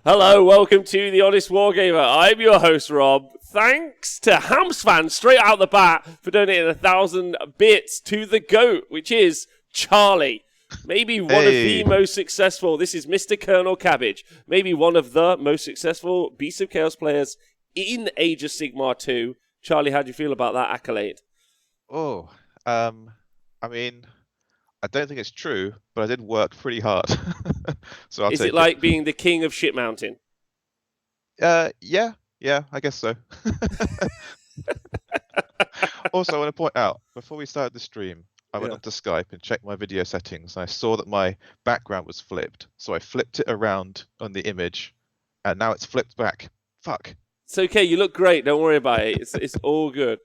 Hello, welcome to The Honest Wargamer. I'm your host, Rob. Thanks to Hamsfan, straight out the bat, for donating 1,000 bits to the GOAT, which is Charlie. Maybe one of the most successful, this is Mr. Colonel Cabbage, maybe one of the most successful Beasts of Chaos players in Age of Sigmar 2. Charlie, how do you feel about that accolade? I mean, I don't think it's true, but I did work pretty hard. So I'll Is take it like being the king of Shit Mountain? Yeah, I guess so. Also, I want to point out, before we started the stream, I went onto Skype and checked my video settings, and I saw that my background was flipped. So I flipped it around on the image, and now it's flipped back. Fuck. It's okay, you look great, don't worry about it. It's all good.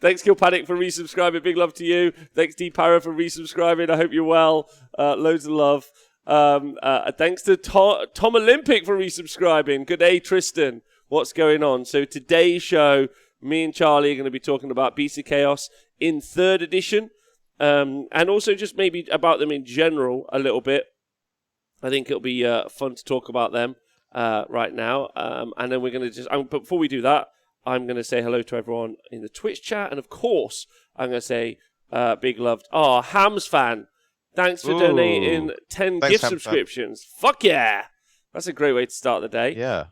Thanks, Kill Panic, for resubscribing. Big love to you. Thanks, D Pyro, for resubscribing. I hope you're well. Loads of love. Thanks to Tom Olympic for resubscribing. Good day, Tristan. What's going on? So today's show, me and Charlie are going to be talking about Beasts of Chaos in 3rd edition, and also just maybe about them in general a little bit. I think it'll be fun to talk about them right now. And then we're going to but before we do that, I'm going to say hello to everyone in the Twitch chat. And of course, I'm going to say big love. Hams fan. Thanks for donating 10 gift subscriptions. Fuck yeah. That's a great way to start the day. Yeah.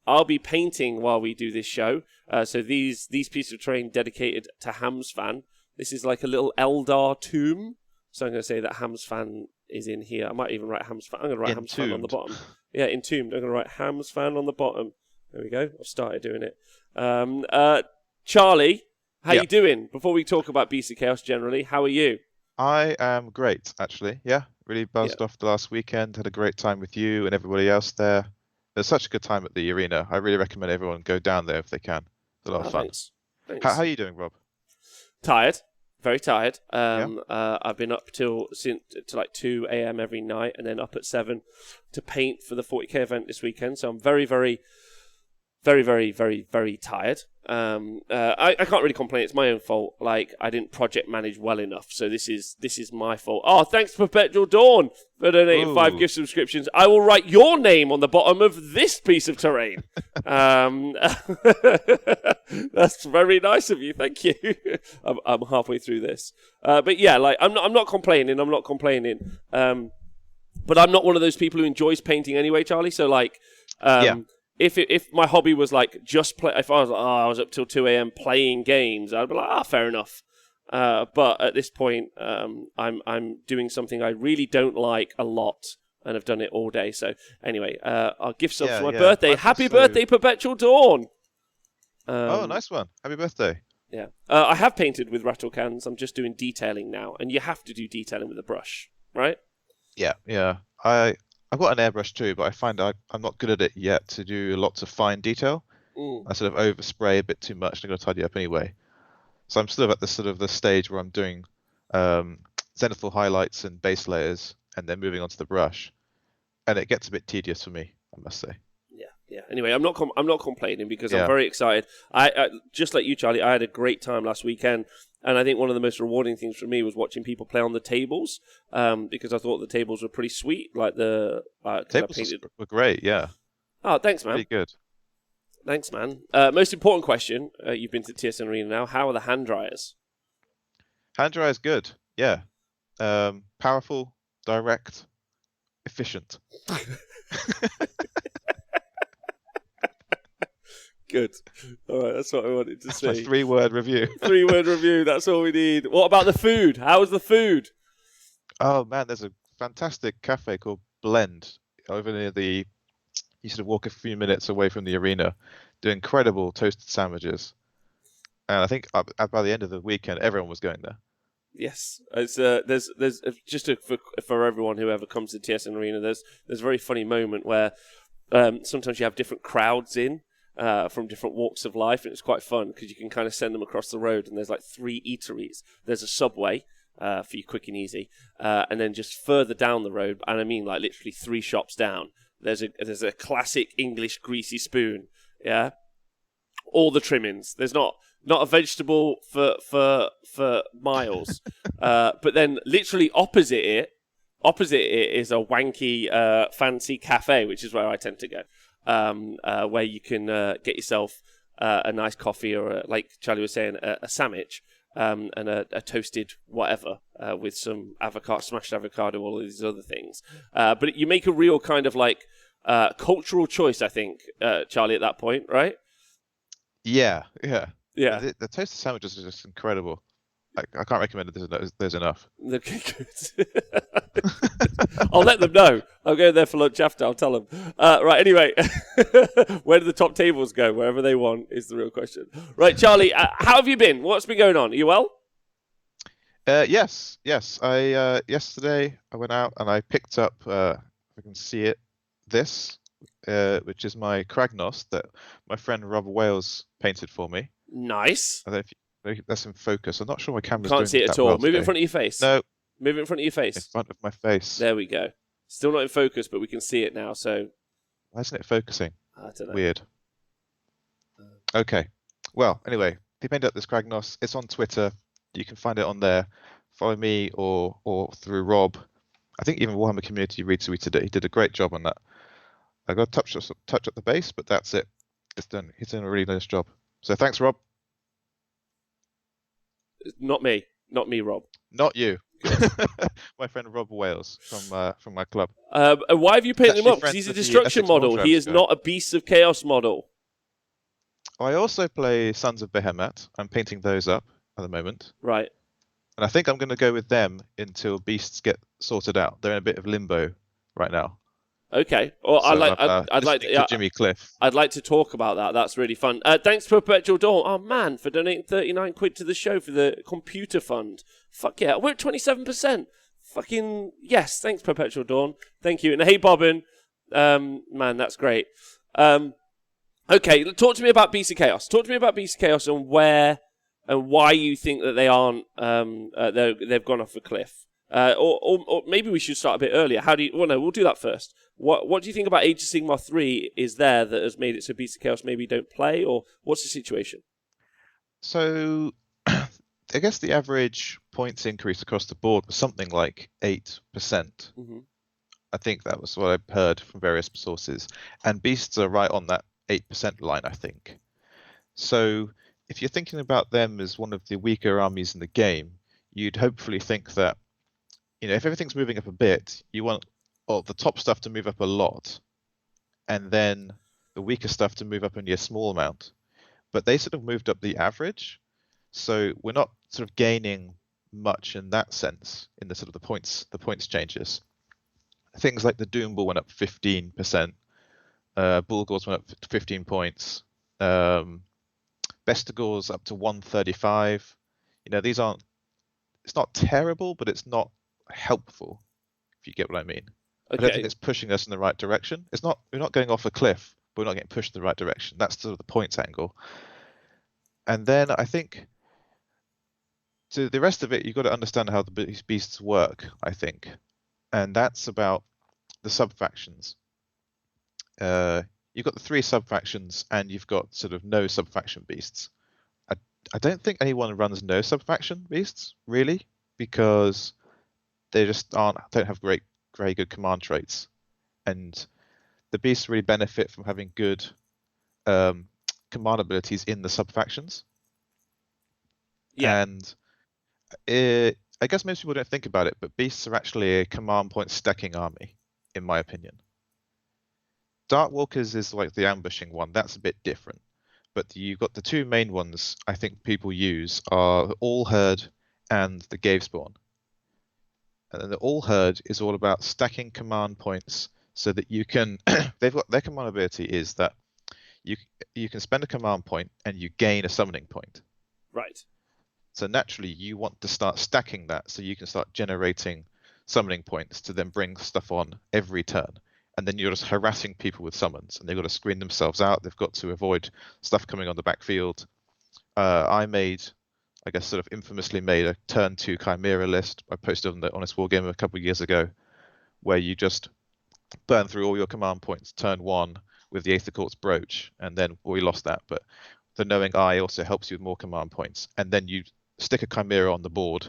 I'll be painting while we do this show. So these pieces of terrain dedicated to Hams fan. This is like a little Eldar tomb. So I'm going to say that Hams fan is in here. I might even write Hams fan. I'm going to write Hams fan on the bottom. Yeah, entombed. I'm going to write Hams fan on the bottom. There we go. I've started doing it. Charlie, how you doing? Before we talk about Beasts of Chaos generally, how are you? I am great, actually. Yeah, really buzzed off the last weekend. Had a great time with you and everybody else there. It was such a good time at the arena. I really recommend everyone go down there if they can. It's a lot of fun. Thanks. How are you doing, Rob? Tired. Very tired. I've been up to like 2 a.m. every night, and then up at 7 to paint for the 40k event this weekend. So I'm very, very, very, very, very, very tired. I can't really complain. It's my own fault. Like, I didn't project manage well enough. So this is my fault. Oh, thanks to Perpetual Dawn for donating 5 gift subscriptions. I will write your name on the bottom of this piece of terrain. That's very nice of you. Thank you. I'm halfway through this. But yeah, like I'm not complaining. But I'm not one of those people who enjoys painting anyway, Charlie. So like, If my hobby was like just play, if I was like, I was up till 2 a.m. playing games, I'd be like, fair enough. But at this point, I'm doing something I really don't like a lot, and have done it all day. So anyway, I'll give subs for my birthday. Happy birthday, Perpetual Dawn! Nice one. Happy birthday. Yeah, I have painted with rattle cans. I'm just doing detailing now, and you have to do detailing with a brush, right? Yeah. I've got an airbrush too, but I find I'm not good at it yet to do lots of fine detail. I sort of overspray a bit too much, and I've got to tidy up anyway. So I'm still at the stage where I'm doing zenithal highlights and base layers, and then moving on to the brush, and it gets a bit tedious for me, I must say. Yeah. Anyway, I'm not complaining because I'm very excited. I just like you, Charlie. I had a great time last weekend, and I think one of the most rewarding things for me was watching people play on the tables, because I thought the tables were pretty sweet. Like the tables were great. Yeah. Oh, thanks, man. Pretty good. Thanks, man. Most important question. You've been to TSN Arena now. How are the hand dryers? Hand dryers good. Yeah. Powerful, direct, efficient. Good. All right, that's what I wanted to say. That's my 3-word review. 3-word review, that's all we need. What about the food? How was the food? Oh, man, there's a fantastic cafe called Blend over near you sort of walk a few minutes away from the arena, do incredible toasted sandwiches. And I think by the end of the weekend, everyone was going there. Yes, it's there's just for everyone who ever comes to TSN Arena, there's a very funny moment where sometimes you have different crowds in, from different walks of life, and it's quite fun because you can kind of send them across the road, and there's like 3 eateries. There's a Subway for you quick and easy, and then just further down the road, and I mean like literally 3 shops down, there's a classic English greasy spoon. Yeah, all the trimmings. There's not a vegetable for miles, but then literally opposite it, Opposite it is a wanky, fancy cafe, which is where I tend to go, where you can get yourself a nice coffee or, like Charlie was saying, a sandwich and a toasted whatever with some avocado, smashed avocado, all of these other things. But you make a real kind of like cultural choice, I think, Charlie, at that point, right? Yeah. The toasted sandwiches are just incredible. I can't recommend it. There's enough. Okay, good. I'll let them know. I'll go there for lunch after. I'll tell them. Right, anyway. Where do the top tables go? Wherever they want is the real question. Right, Charlie, how have you been? What's been going on? Are you well? Yes. Yesterday I went out and I picked up, if I can see it, this, which is my Kragnos that my friend Rob Wales painted for me. Nice. I don't know if that's in focus. I'm not sure my camera's Can't doing see it that at all. well Move it today. in front of your face. No, Move it in front of your in face. front of my face. There we go. Still not in focus, but we can see it now, so... Why isn't it focusing? I don't know. Weird. Okay. Well, anyway, he painted up this Kragnos. It's on Twitter. You can find it on there. Follow me or through Rob. I think even Warhammer Community retweeted it. He did a great job on that. I got to touch up the base, but that's it. It's done. He's done a really nice job. So thanks, Rob. Not me, Rob. Not you. My friend Rob Wales from my club. And why have you painted him up? Because friends he's a with the destruction Essex model. He Wardrobes is guy. not a Beasts of Chaos model. I also play Sons of Behemoth. I'm painting those up at the moment. Right. And I think I'm going to go with them until Beasts get sorted out. They're in a bit of limbo right now. Okay. Well, So I'd like to Jimmy Cliff. I'd like to talk about that. That's really fun. Thanks to Perpetual Dawn. Oh man, for donating 39 quid to the show for the computer fund. Fuck yeah, we're at 27%. Fucking yes. Thanks, Perpetual Dawn. Thank you. And hey, Bobbin. Man, that's great. Okay, talk to me about Beasts of Chaos. Talk to me about Beasts of Chaos and where and why you think that they aren't. They've gone off a cliff. Or maybe we should start a bit earlier. How do you? Well, no, we'll do that first. What do you think about Age of Sigmar 3 is there that has made it so Beasts of Chaos maybe don't play, or what's the situation? So I guess the average points increase across the board was something like 8%. Mm-hmm. I think that was what I heard from various sources. And Beasts are right on that 8% line, I think. So if you're thinking about them as one of the weaker armies in the game, you'd hopefully think that, if everything's moving up a bit, you want the top stuff to move up a lot, and then the weaker stuff to move up only a small amount. But they sort of moved up the average, so we're not sort of gaining much in that sense in the sort of the points changes. Things like the Doomball went up 15%, Bulgors went up 15 points, Bestigors up to 135. These aren't. It's not terrible, but it's not helpful, if you get what I mean. Okay. I don't think it's pushing us in the right direction. We're not going off a cliff, but we're not getting pushed in the right direction. That's sort of the points angle. And then I think to the rest of it, you've got to understand how the beasts work, I think. And that's about the sub-factions. You've got the 3 sub-factions, and you've got sort of no sub-faction beasts. I don't think anyone runs no sub-faction beasts, really, because they just don't have very good command traits. And the beasts really benefit from having good command abilities in the sub-factions. Yeah. And I guess most people don't think about it, but beasts are actually a command point stacking army, in my opinion. Darkwalkers is like the ambushing one. That's a bit different. But you've got the 2 main ones I think people use are the All Herd and the Gavespawn. And then the All Herd is all about stacking command points so that you can they've got their command ability is that you can spend a command point and you gain a summoning point. Right. So naturally you want to start stacking that so you can start generating summoning points to then bring stuff on every turn. And then you're just harassing people with summons, and they've got to screen themselves out. They've got to avoid stuff coming on the backfield. I guess sort of infamously made a turn 2 Chimera list. I posted on the Honest Wargamer a couple of years ago, where you just burn through all your command points turn 1 with the Aether Court's Brooch, and then we lost that. But the Knowing Eye also helps you with more command points, and then you stick a Chimera on the board,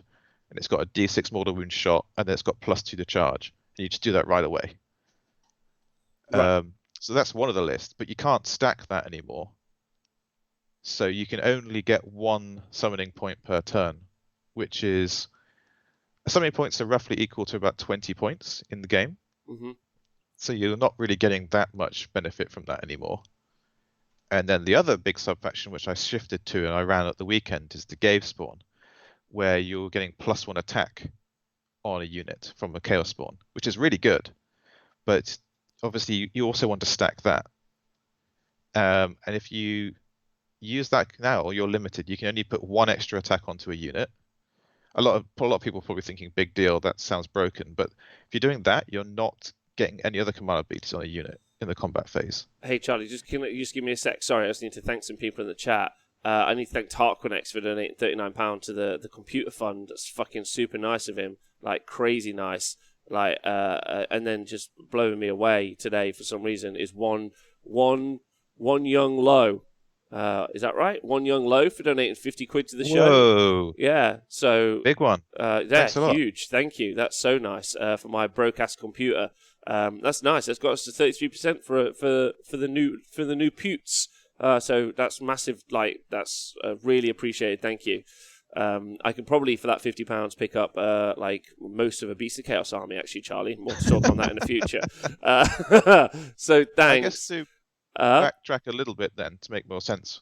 and it's got a D6 mortal wound shot, and then it's got +2 to charge. And you just do that right away. Right. So that's one of the lists, but you can't stack that anymore. So you can only get one summoning point per turn, which is summoning points are roughly equal to about 20 points in the game. Mm-hmm. So you're not really getting that much benefit from that anymore. And then the other big sub-faction, which I shifted to and I ran at the weekend, is the Gave Spawn, where you're getting +1 attack on a unit from a Chaos Spawn, which is really good. But obviously, you also want to stack that. And if you use that now, you're limited. You can only put 1 extra attack onto a unit. A lot of people are probably thinking, big deal, that sounds broken. But if you're doing that, you're not getting any other command abilities on a unit in the combat phase. Hey, Charlie, just give me a sec. Sorry, I just need to thank some people in the chat. I need to thank Tarquinex for donating £39 to the computer fund. That's fucking super nice of him. Like, crazy nice. Like, and then just blowing me away today for some reason is one young low. Is that right? One young low for donating 50 quid to the show. Whoa. Yeah, so Big one. That's huge. Thank you. That's so nice for my broke-ass computer. That's nice. That's got us to 33% for the new putes. So that's massive. Like, that's really appreciated. Thank you. I can probably, for that £50, pick up like most of a Beast of Chaos army. Actually, Charlie, more to talk on that in the future. So thanks. I guess to backtrack a little bit then to make more sense.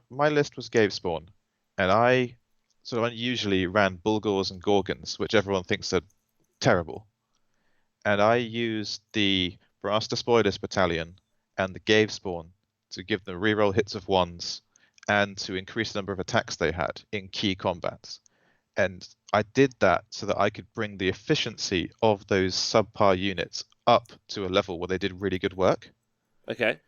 My list was Gave Spawn, and I sort of unusually ran Bulgors and Gorgons, which everyone thinks are terrible. And I used the Brass Despoilers Battalion and the Gave Spawn to give them reroll hits of 1s and to increase the number of attacks they had in key combats. And I did that so that I could bring the efficiency of those subpar units up to a level where they did really good work. Okay.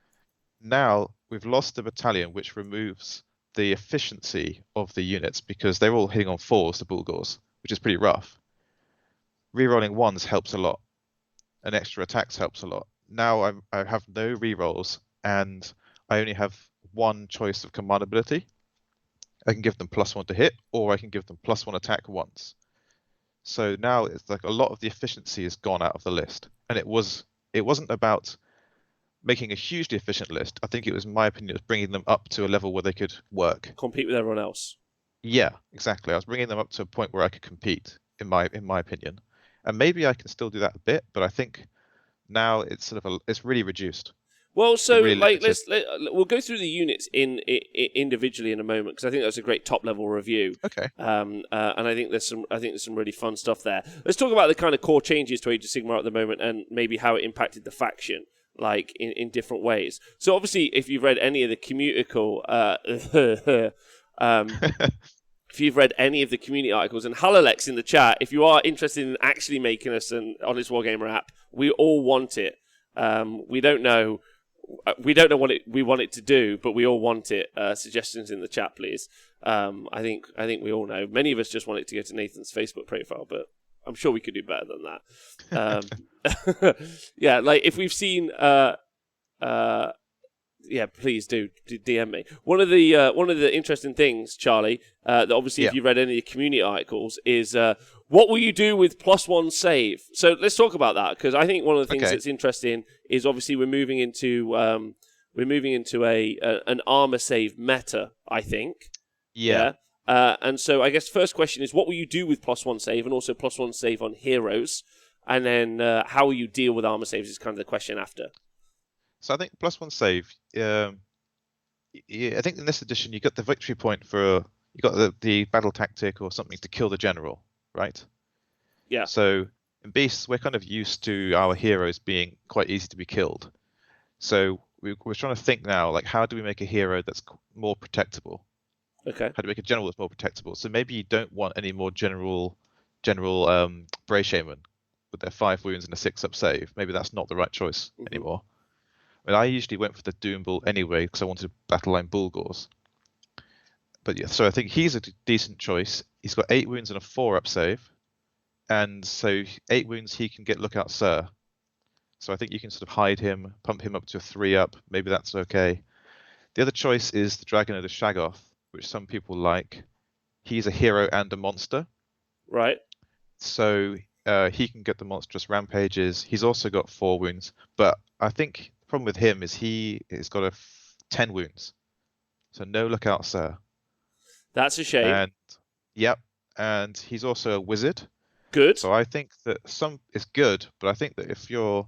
Now we've lost the battalion, which removes the efficiency of the units because they're all hitting on 4s, the Bulgors, which is pretty rough. Rerolling 1s helps a lot, and extra attacks helps a lot. Now I have no rerolls, and I only have one choice of command ability. I can give them +1 to hit, or I can give them +1 attack once. So now it's like a lot of the efficiency has gone out of the list, and it wasn't about making a hugely efficient list. I think it was, in my opinion, it was bringing them up to a level where they could work. Compete with everyone else. Yeah, exactly. I was bringing them up to a point where I could compete, in my opinion. And maybe I can still do that a bit, but I think now it's sort of it's really reduced. Well, so really like we'll go through the units individually in a moment because I think that's a great top level review. Okay. And I think there's some really fun stuff there. Let's talk about the kind of core changes to Age of Sigmar at the moment and maybe how it impacted the faction, like in different ways. So obviously, if you've read any of the communical, if you've read any of the community articles, and Halalex in the chat, if you are interested in actually making us an Honest Wargamer app, we all want it. We don't know what we want it to do, but we all want it. Suggestions in the chat, please. I think we all know. Many of us just want it to go to Nathan's Facebook profile, but I'm sure we could do better than that. Yeah, like if we've seen, yeah, please do DM me. One of the interesting things, Charlie, that obviously if you read any of the community articles, is what will you do with +1 save? So let's talk about that because I think one of the things that's interesting is obviously we're moving into an armor save meta. I think. Yeah. And so I guess first question is what will you do with +1 save and also +1 save on heroes, and then how will you deal with armor saves is kind of the question after. So I think +1 save. I think in this edition you got the victory point for you got the battle tactic or something to kill the general, right? Yeah. So in Beasts we're kind of used to our heroes being quite easy to be killed. So we're trying to think now, like how do we make a hero that's more protectable? Okay. How do we make a general that's more protectable? So maybe you don't want any more general Bray Shaman with their 5 wounds and a 6-up save. Maybe that's not the right choice anymore. I mean, I usually went for the Doom Bull anyway because I wanted battle line Bulgors. But yeah, so I think he's a decent choice. He's got 8 wounds and a 4-up save, and so 8 wounds he can get Lookout Sir. So I think you can sort of hide him, pump him up to a 3-up. Maybe that's okay. The other choice is the Dragon Ogre Shaggoth, which some people like. He's a hero and a monster. Right. So he can get the monstrous rampages. He's also got 4 wounds, but I think the problem with him is he's got 10 wounds. So no lookout, sir. That's a shame. And yep, and he's also a wizard. Good. So I think that it's good, but I think that if you're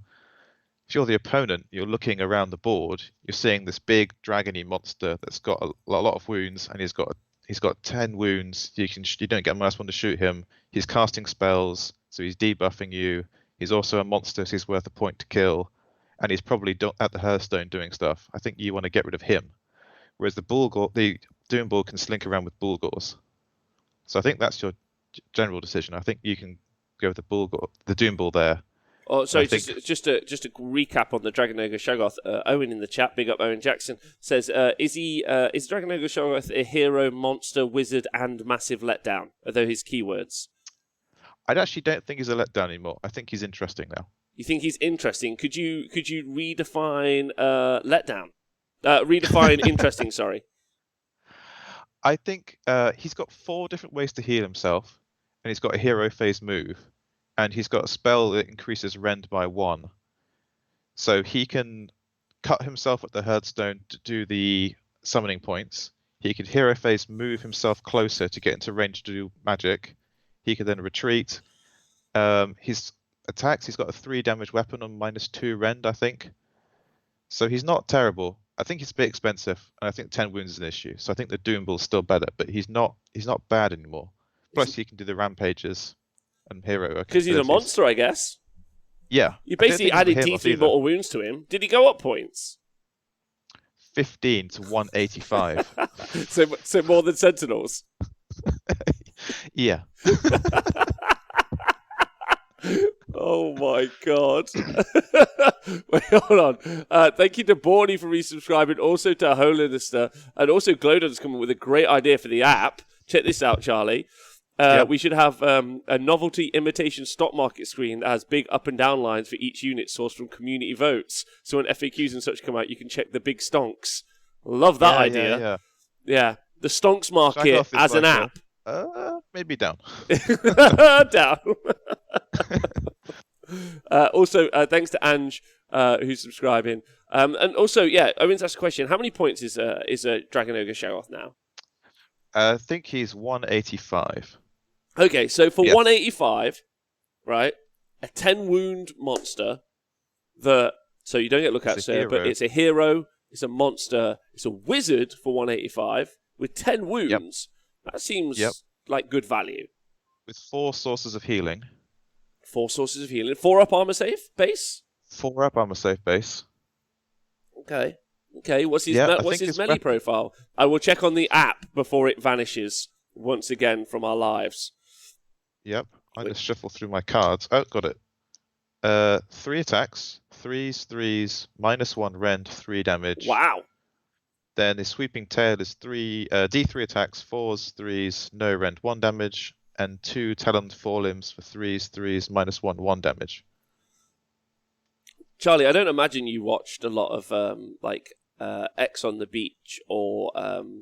the opponent, you're looking around the board, you're seeing this big dragony monster that's got a lot of wounds, and he's got 10 wounds. You don't get a -1 to shoot him. He's casting spells, so he's debuffing you. He's also a monster, so he's worth a point to kill, and he's probably at the Hearthstone doing stuff. I think you want to get rid of him. Whereas the Doomball can slink around with Bullgors. So I think that's your general decision. I think you can go with the Doomball there. Oh, sorry, just a recap on the Dragon Ogre Shoggoth. Owen in the chat, big up Owen Jackson, says, is Dragon Ogre Shoggoth a hero, monster, wizard, and massive letdown? Are those his keywords? I actually don't think he's a letdown anymore. I think he's interesting now. You think he's interesting? Could you redefine letdown? Redefine interesting, sorry. I think he's got 4 different ways to heal himself, and he's got a hero phase move, and he's got a spell that increases rend by 1. So he can cut himself at the Hearthstone to do the summoning points. He could hero phase move himself closer to get into range to do magic. He could then retreat. His attacks, he's got a 3 damage weapon on -2 rend, I think. So he's not terrible. I think he's a bit expensive, and I think 10 wounds is an issue. So I think the Doomball's still better, but he's not bad anymore. Plus, he can do the rampages and hero. Because he's a monster, I guess. Yeah. You basically added D3 mortal wounds to him. Did he go up points? 15 to 185. so more than Sentinels. Yeah. Oh my god. Wait, hold on. Thank you to Borny for resubscribing, also to Holinister, and also Glowdon's coming with a great idea for the app. Check this out, Charlie. Yep. We should have a novelty imitation stock market screen that has big up and down lines for each unit sourced from community votes. So when FAQs and such come out, you can check the big stonks. Love that idea. Yeah. The stonks market as an app. Maybe down. Down. Also, thanks to Ange, who's subscribing. And also, I mean to ask a question. How many points is Dragon Ogre Shoggoth now? I think he's 185. Okay, so for 185, right, a 10 wound monster so you don't get lookouts there, but it's a hero, it's a monster, it's a wizard for 185 with 10 wounds. Yep. That seems like good value. With 4 sources of healing. 4 sources of healing. 4 up armor safe base? 4 up armor safe base. Okay. What's his melee profile? I will check on the app before it vanishes once again from our lives. Yep. I just shuffle through my cards. Oh, got it. 3 attacks, 3s, -1 rend, 3 damage. Wow. Then his sweeping tail is D3 attacks, 4s, 3s, no rend, 1 damage, and 2 taloned forelimbs for 3s, -1, 1 damage. Charlie, I don't imagine you watched a lot of X on the Beach or no,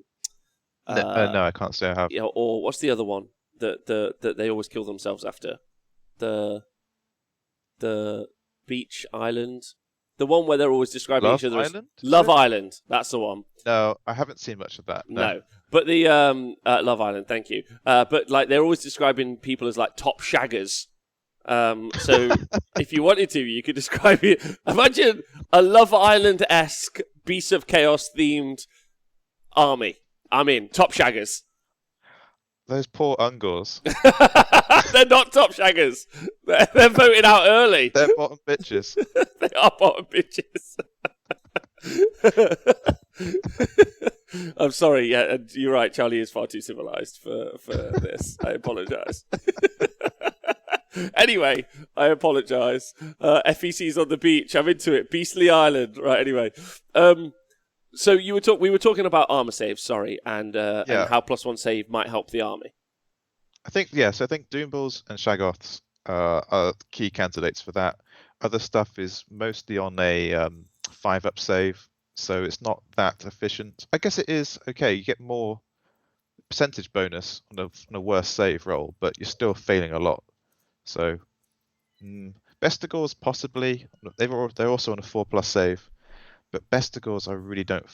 I can't say I have. Or what's the other one that they always kill themselves after? The beach island, the one where they're always describing each other as Love Island. That's the one. No, I haven't seen much of that. No. But the Love Island, thank you. But like they're always describing people as like top shaggers. So if you wanted to, you could describe it. Imagine a Love Island-esque Beasts of Chaos themed army. I'm in. Top shaggers. Those poor Ungors. They're not top shaggers. They're voted out early. They're bottom bitches. They are bottom bitches. I'm sorry, and you're right, Charlie is far too civilized for this. I apologize. Anyway, I apologise. FEC's on the beach. I'm into it. Beastly Island. Right, anyway. So we were talking about armor saves, sorry, and how +1 save might help the army. I think Doomballs and Shoggoths are key candidates for that. Other stuff is mostly on a 5-up save, so it's not that efficient. I guess it is okay. You get more percentage bonus on a worse save roll, but you're still failing a lot. So Bestigors possibly. They're also on a 4+ save, but Bestigors I really don't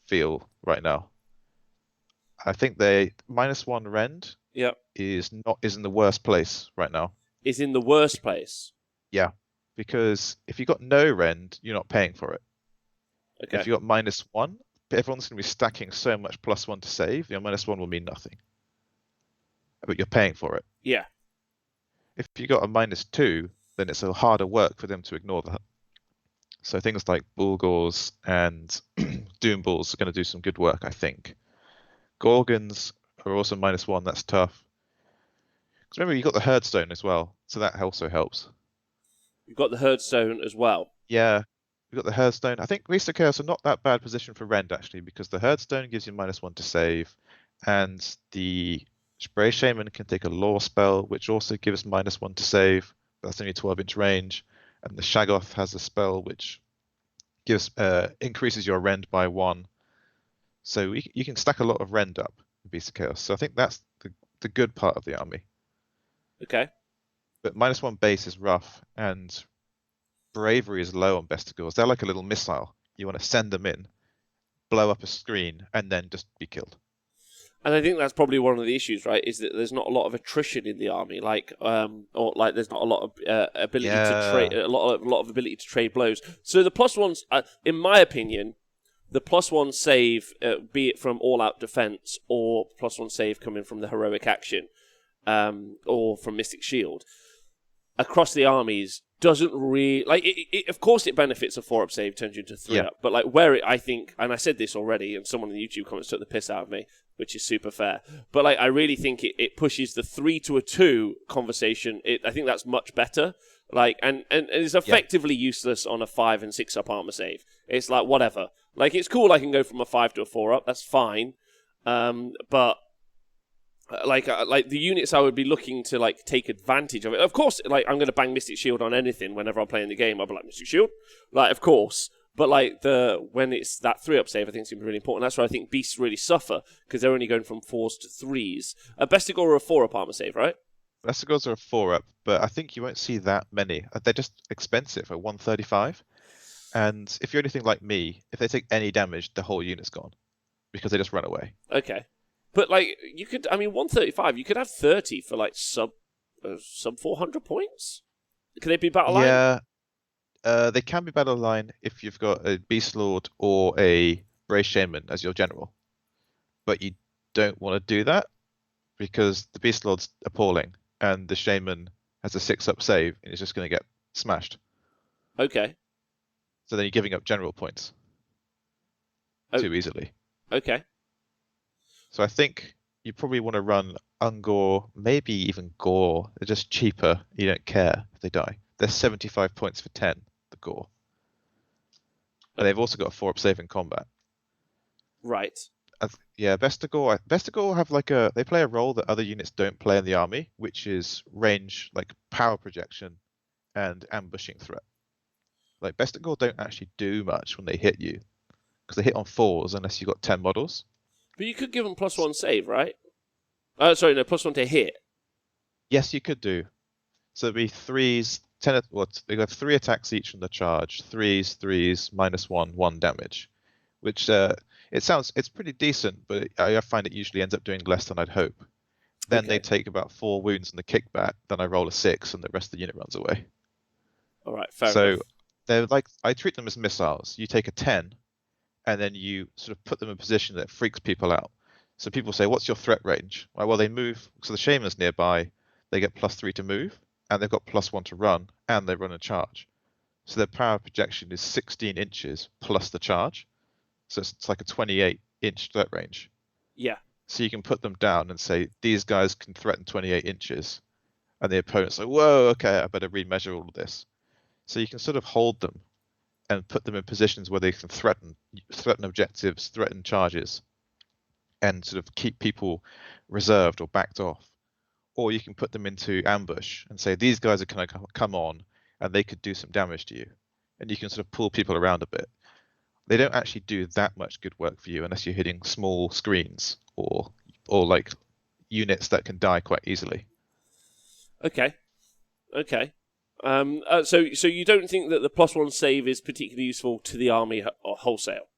feel right now. I think they -1 rend is in the worst place right now. Is in the worst place. Yeah, because if you got no rend, you're not paying for it. Okay. If you got -1, everyone's going to be stacking so much +1 to save. Your -1 will mean nothing, but you're paying for it. Yeah. If you got a -2, then it's a harder work for them to ignore that. So things like Bulgors and Doom Bulls are going to do some good work, I think. Gorgons are also -1. That's tough. Because remember, you got the Herdstone as well, so that also helps. You've got the Herdstone as well. Yeah, you got the Herdstone. I think Beast of Chaos are not that bad position for Rend actually, because the Herdstone gives you -1 to save, and the Spray Shaman can take a Lore spell, which also gives -1 to save. That's only 12-inch range, and the Shaggoth has a spell which gives increases your Rend by 1. So you can stack a lot of Rend up in Beast of Chaos. So I think that's the good part of the army. Okay. But -1 base is rough, and bravery is low on Bestigors. They're like a little missile. You want to send them in, blow up a screen, and then just be killed. And I think that's probably one of the issues, right? Is that there's not a lot of attrition in the army, or there's not a lot of ability to trade, a lot of ability to trade blows. So the +1s, in my opinion, the +1 save, be it from all-out defense or +1 save coming from the heroic action, or from Mystic Shield, across the armies doesn't really of course it benefits a 4-up save, turns you into 3-up, but I think, and I said this already, and someone in the YouTube comments took the piss out of me, which is super fair, but I really think it pushes the 3 to a 2 conversation. I think that's much better, and it's effectively useless on a 5 and 6-up armor save. It's whatever, it's cool, I can go from a 5 to a 4-up, that's fine, but the units I would be looking to take advantage of it. Of course, I'm going to bang Mystic Shield on anything whenever I'm playing the game. I'll be like, Mystic Shield, of course. But when it's that 3-up save, I think it's going to be really important. That's why I think beasts really suffer, because they're only going from 4s to 3s. Bestigor are a 4-up armor save, right? Bestigors are a 4-up, but I think you won't see that many. They're just expensive at 135. And if you're anything like me, if they take any damage, the whole unit's gone, because they just run away. Okay. But you could, 135, you could have 30 for sub 400 points. Could they be battle line? Yeah, they can be battle line if you've got a Beast Lord or a Brave Shaman as your general. But you don't want to do that, because the Beast Lord's appalling and the Shaman has a 6-up save and it's just going to get smashed. Okay. So then you're giving up general points too easily. Okay. So I think you probably want to run Ungor, maybe even Gore. They're just cheaper. You don't care if they die. They're 75 points for 10, the Gore. And they've also got a 4-up save in combat. Right. Yeah, Vestigor have they play a role that other units don't play in the army, which is range, power projection and ambushing threat. Vestigor don't actually do much when they hit you, because they hit on 4s unless you've got 10 models. But you could give them +1 save, right? Sorry, no, +1 to hit. Yes, you could do. So it'd be 3s, 10. They got 3 attacks each from the charge. 3s, -1, 1 damage. Which it's pretty decent, but I find it usually ends up doing less than I'd hope. Then they take about 4 wounds in the kickback. Then I roll a 6, and the rest of the unit runs away. All right, fair enough. So they're I treat them as missiles. You take a 10. And then you sort of put them in a position that freaks people out. So people say, what's your threat range? Well, they move. So the Shaman's nearby. They get +3 to move, and they've got +1 to run, and they run a charge. So their power projection is 16 inches plus the charge. So it's like a 28-inch threat range. Yeah. So you can put them down and say, these guys can threaten 28 inches. And the opponent's like, whoa, okay, I better remeasure all of this. So you can sort of hold them and put them in positions where they can threaten objectives, threaten charges, and sort of keep people reserved or backed off. Or you can put them into ambush and say, these guys are going to come on and they could do some damage to you. And you can sort of pull people around a bit. They don't actually do that much good work for you unless you're hitting small screens or or like units that can die quite easily. Okay. So you don't think that the +1 save is particularly useful to the army wholesale?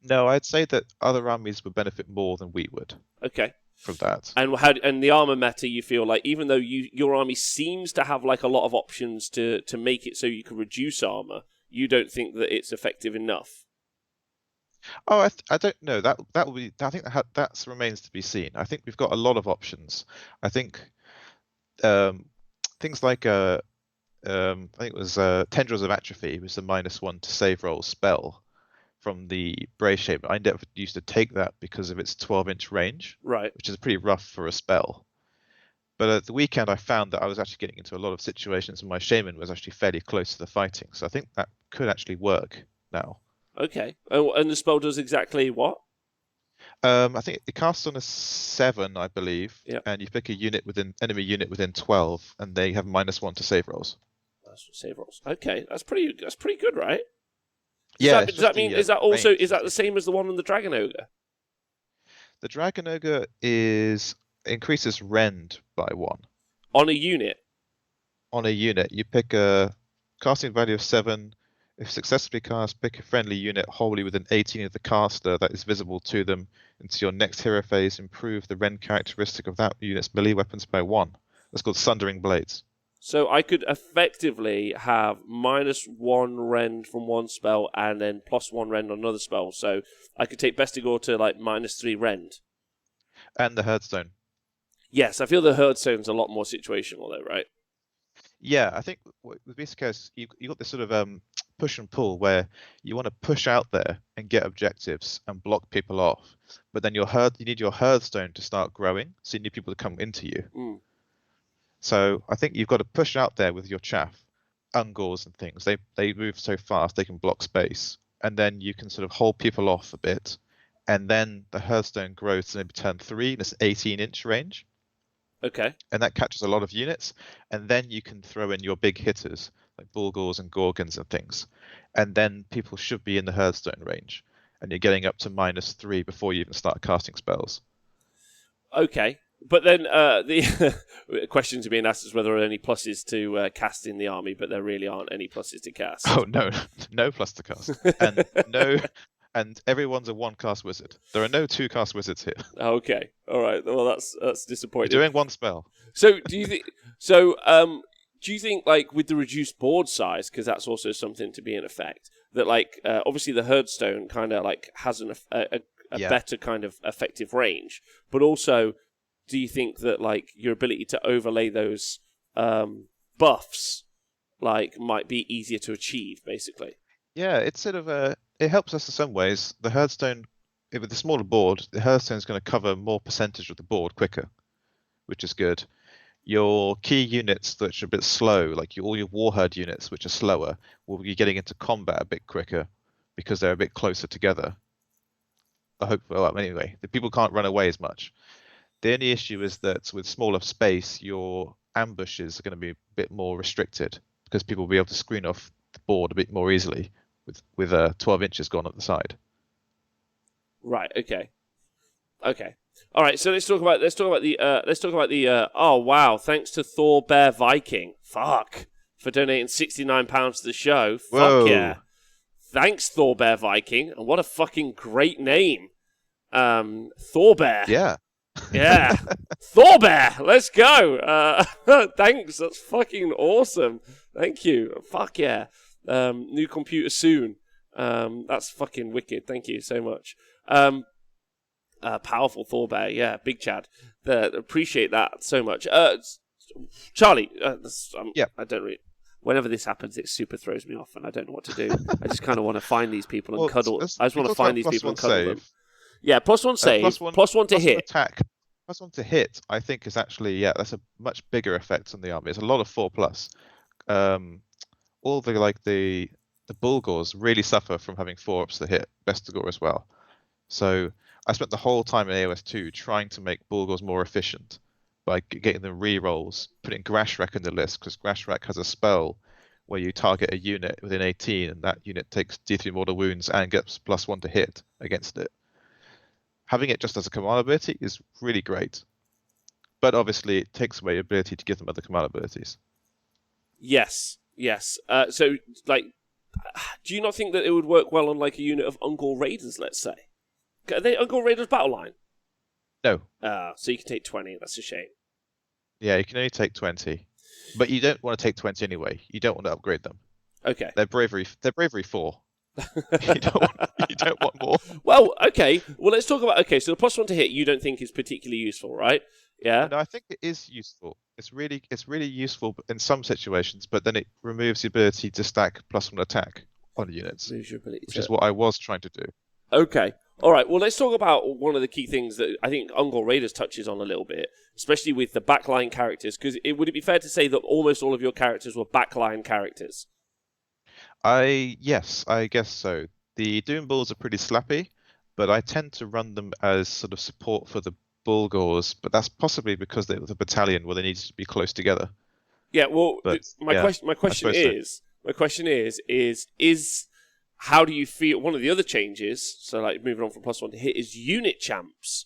No, I'd say that other armies would benefit more than we would. Okay. From that. And the armor meta, you feel like even though your army seems to have like a lot of options to make it so you can reduce armor, you don't think that it's effective enough. Oh, I don't know. That will be. I think that remains to be seen. I think we've got a lot of options. I think things like I think it was Tendrils of Atrophy was the -1 to save roll spell from the Brave Shape. I never used to take that because of its 12-inch range, right? Which is pretty rough for a spell. But at the weekend, I found that I was actually getting into a lot of situations where my Shaman was actually fairly close to the fighting. So I think that could actually work now. Okay. And the spell does exactly what? I think it casts on a 7, I believe, and you pick a enemy unit within 12, and they have -1 to save rolls. Save rolls. Okay, that's pretty good, right? Does that mean is that the same as the one on the Dragon Ogre? The Dragon Ogre increases rend by 1 on a unit. On a unit, you pick a casting value of 7. If successfully cast, pick a friendly unit wholly within 18 of the caster that is visible to them. Into your next hero phase, improve the rend characteristic of that unit's melee weapons by 1. That's called Sundering Blades. So I could effectively have -1 rend from one spell and then +1 rend on another spell. So I could take Bestigor to like -3 rend. And the Herdstone. Yes, I feel the Herdstone's a lot more situational though, right? Yeah, I think with this case, you got this sort of push and pull where you want to push out there and get objectives and block people off, but then you need your Herdstone to start growing, so you need people to come into you. Mm. So I think you've got to push out there with your chaff, Ungors and things. They move so fast they can block space, and then you can sort of hold people off a bit, and then the Herdstone grows to maybe turn 3 in this 18-inch range. Okay. And that catches a lot of units, and then you can throw in your big hitters like Bulgors and Gorgons and things, and then people should be in the Herdstone range, and you're getting up to -3 before you even start casting spells. Okay, but then the questions are being asked is whether there are any pluses to cast in the army, but there really aren't any pluses to cast. Oh no, no plus to cast, and no. And everyone's a 1-cast wizard. There are no 2-cast wizards here. Okay, all right. Well, that's disappointing. You're doing 1 spell. So do you think? Do you think like with the reduced board size, because that's also something to be in effect, that like obviously the Herdstone kind of like has a better kind of effective range, but also do you think that like your ability to overlay those buffs like might be easier to achieve, basically? Yeah, it's sort of it helps us in some ways. The Herdstone, with the smaller board, the Herdstone is going to cover more percentage of the board quicker, which is good. Your key units that are a bit slow, like all your Warherd units, which are slower, will be getting into combat a bit quicker because they're a bit closer together. I hope. Well, anyway, the people can't run away as much. The only issue is that with smaller space, your ambushes are going to be a bit more restricted because people will be able to screen off the board a bit more easily with 12 inches gone at the side. Right. Okay. All right. So let's talk about the. Oh wow! Thanks to Thor Bear Viking. Fuck for donating £69 to the show. Whoa. Fuck yeah! Thanks Thor Bear Viking, and what a fucking great name. Thor Bear. Yeah. Yeah. Thor Bear. Let's go. Thanks. That's fucking awesome. Thank you. Fuck yeah. New computer soon. That's fucking wicked. Thank you so much. Powerful Thor Bear. Yeah, big Chad. Appreciate that so much. Charlie. Yeah. I don't really. Whenever this happens, it super throws me off, and I don't know what to do. I just kind of want to find these people and cuddle. I just want to find these people and cuddle them. Yeah, +1 save, +1 to hit. Attack. +1 to hit, I think, is actually, that's a much bigger effect on the army. It's a lot of 4+. All the Bulgors really suffer from having 4-ups to hit Bestigor as well. So I spent the whole time in AOS 2 trying to make Bulgors more efficient by getting them re-rolls, putting Grashrak in the list, because Grashrak has a spell where you target a unit within 18 and that unit takes D3 mortal wounds and gets +1 to hit against it. having it just as a command ability is really great. But obviously, it takes away your ability to give them other command abilities. Yes. So, like, do you not think that it would work well on like a unit of Ungor Raiders, let's say? Are they Ungor Raiders battle line? No. So you can take 20. That's a shame. Yeah, you can only take 20. But you don't want to take 20 anyway. You don't want to upgrade them. Okay. They're bravery 4. you don't want more. Well, okay. Well, let's talk about... Okay, so the +1 to hit you don't think is particularly useful, right? Yeah? No, I think it is useful. It's really useful in some situations, but then it removes the ability to stack +1 attack on units, which is what I was trying to do. Okay. All right. Well, let's talk about one of the key things that I think Ungor Raiders touches on a little bit, especially with the backline characters, because would it be fair to say that almost all of your characters were backline characters? Yes, I guess so. The Doom Bulls are pretty slappy, but I tend to run them as sort of support for the Bulgors, but that's possibly because they're the battalion where they need to be close together. Yeah, well, but, my question is how do you feel? One of the other changes, so like moving on from +1 to hit, is unit champs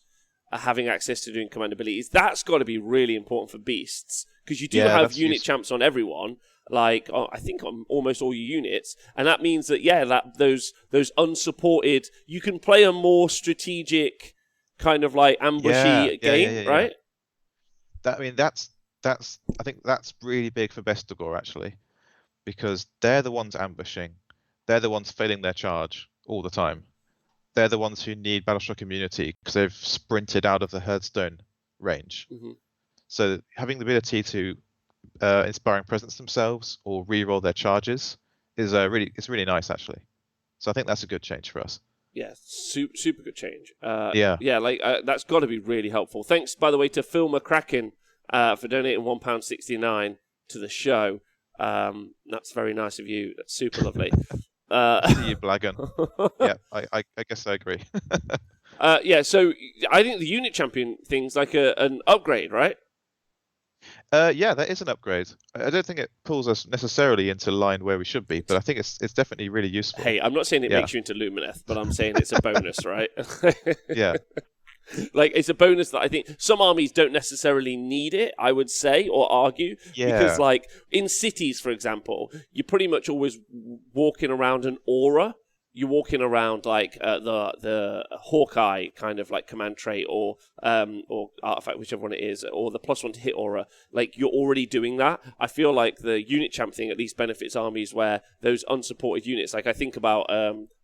are having access to doing command abilities. That's got to be really important for beasts, because you do have unit champs on everyone. Like I think on almost all your units, and that means that that those unsupported, you can play a more strategic kind of like ambushy game, right? I think that's really big for Bestigor actually, because they're the ones ambushing, they're the ones failing their charge all the time. They're the ones who need Battleshock immunity because they've sprinted out of the Herdstone range. Mm-hmm. So having the ability to inspiring presence themselves or re-roll their charges is really nice actually. So I think that's a good change for us. Yeah, super good change. That's got to be really helpful. Thanks, by the way, to Phil McCracken for donating £1.69 to the show. That's very nice of you. That's super lovely. You blagging. Yeah, I guess I agree. So I think the unit champion thing's like an upgrade, right? Yeah, that is an upgrade. I don't think it pulls us necessarily into line where we should be, but I think it's definitely really useful. Hey, I'm not saying it makes you into Lumineth, but I'm saying it's a bonus, right? Yeah. Like, it's a bonus that I think some armies don't necessarily need it, I would say, or argue. Yeah. Because, like, in cities, for example, you're pretty much always walking around an aura. You're walking around like the Hawkeye kind of like command trait or artifact, whichever one it is, or the +1 to hit aura. Like, you're already doing that. I feel like the unit champ thing at least benefits armies where those unsupported units, like I think about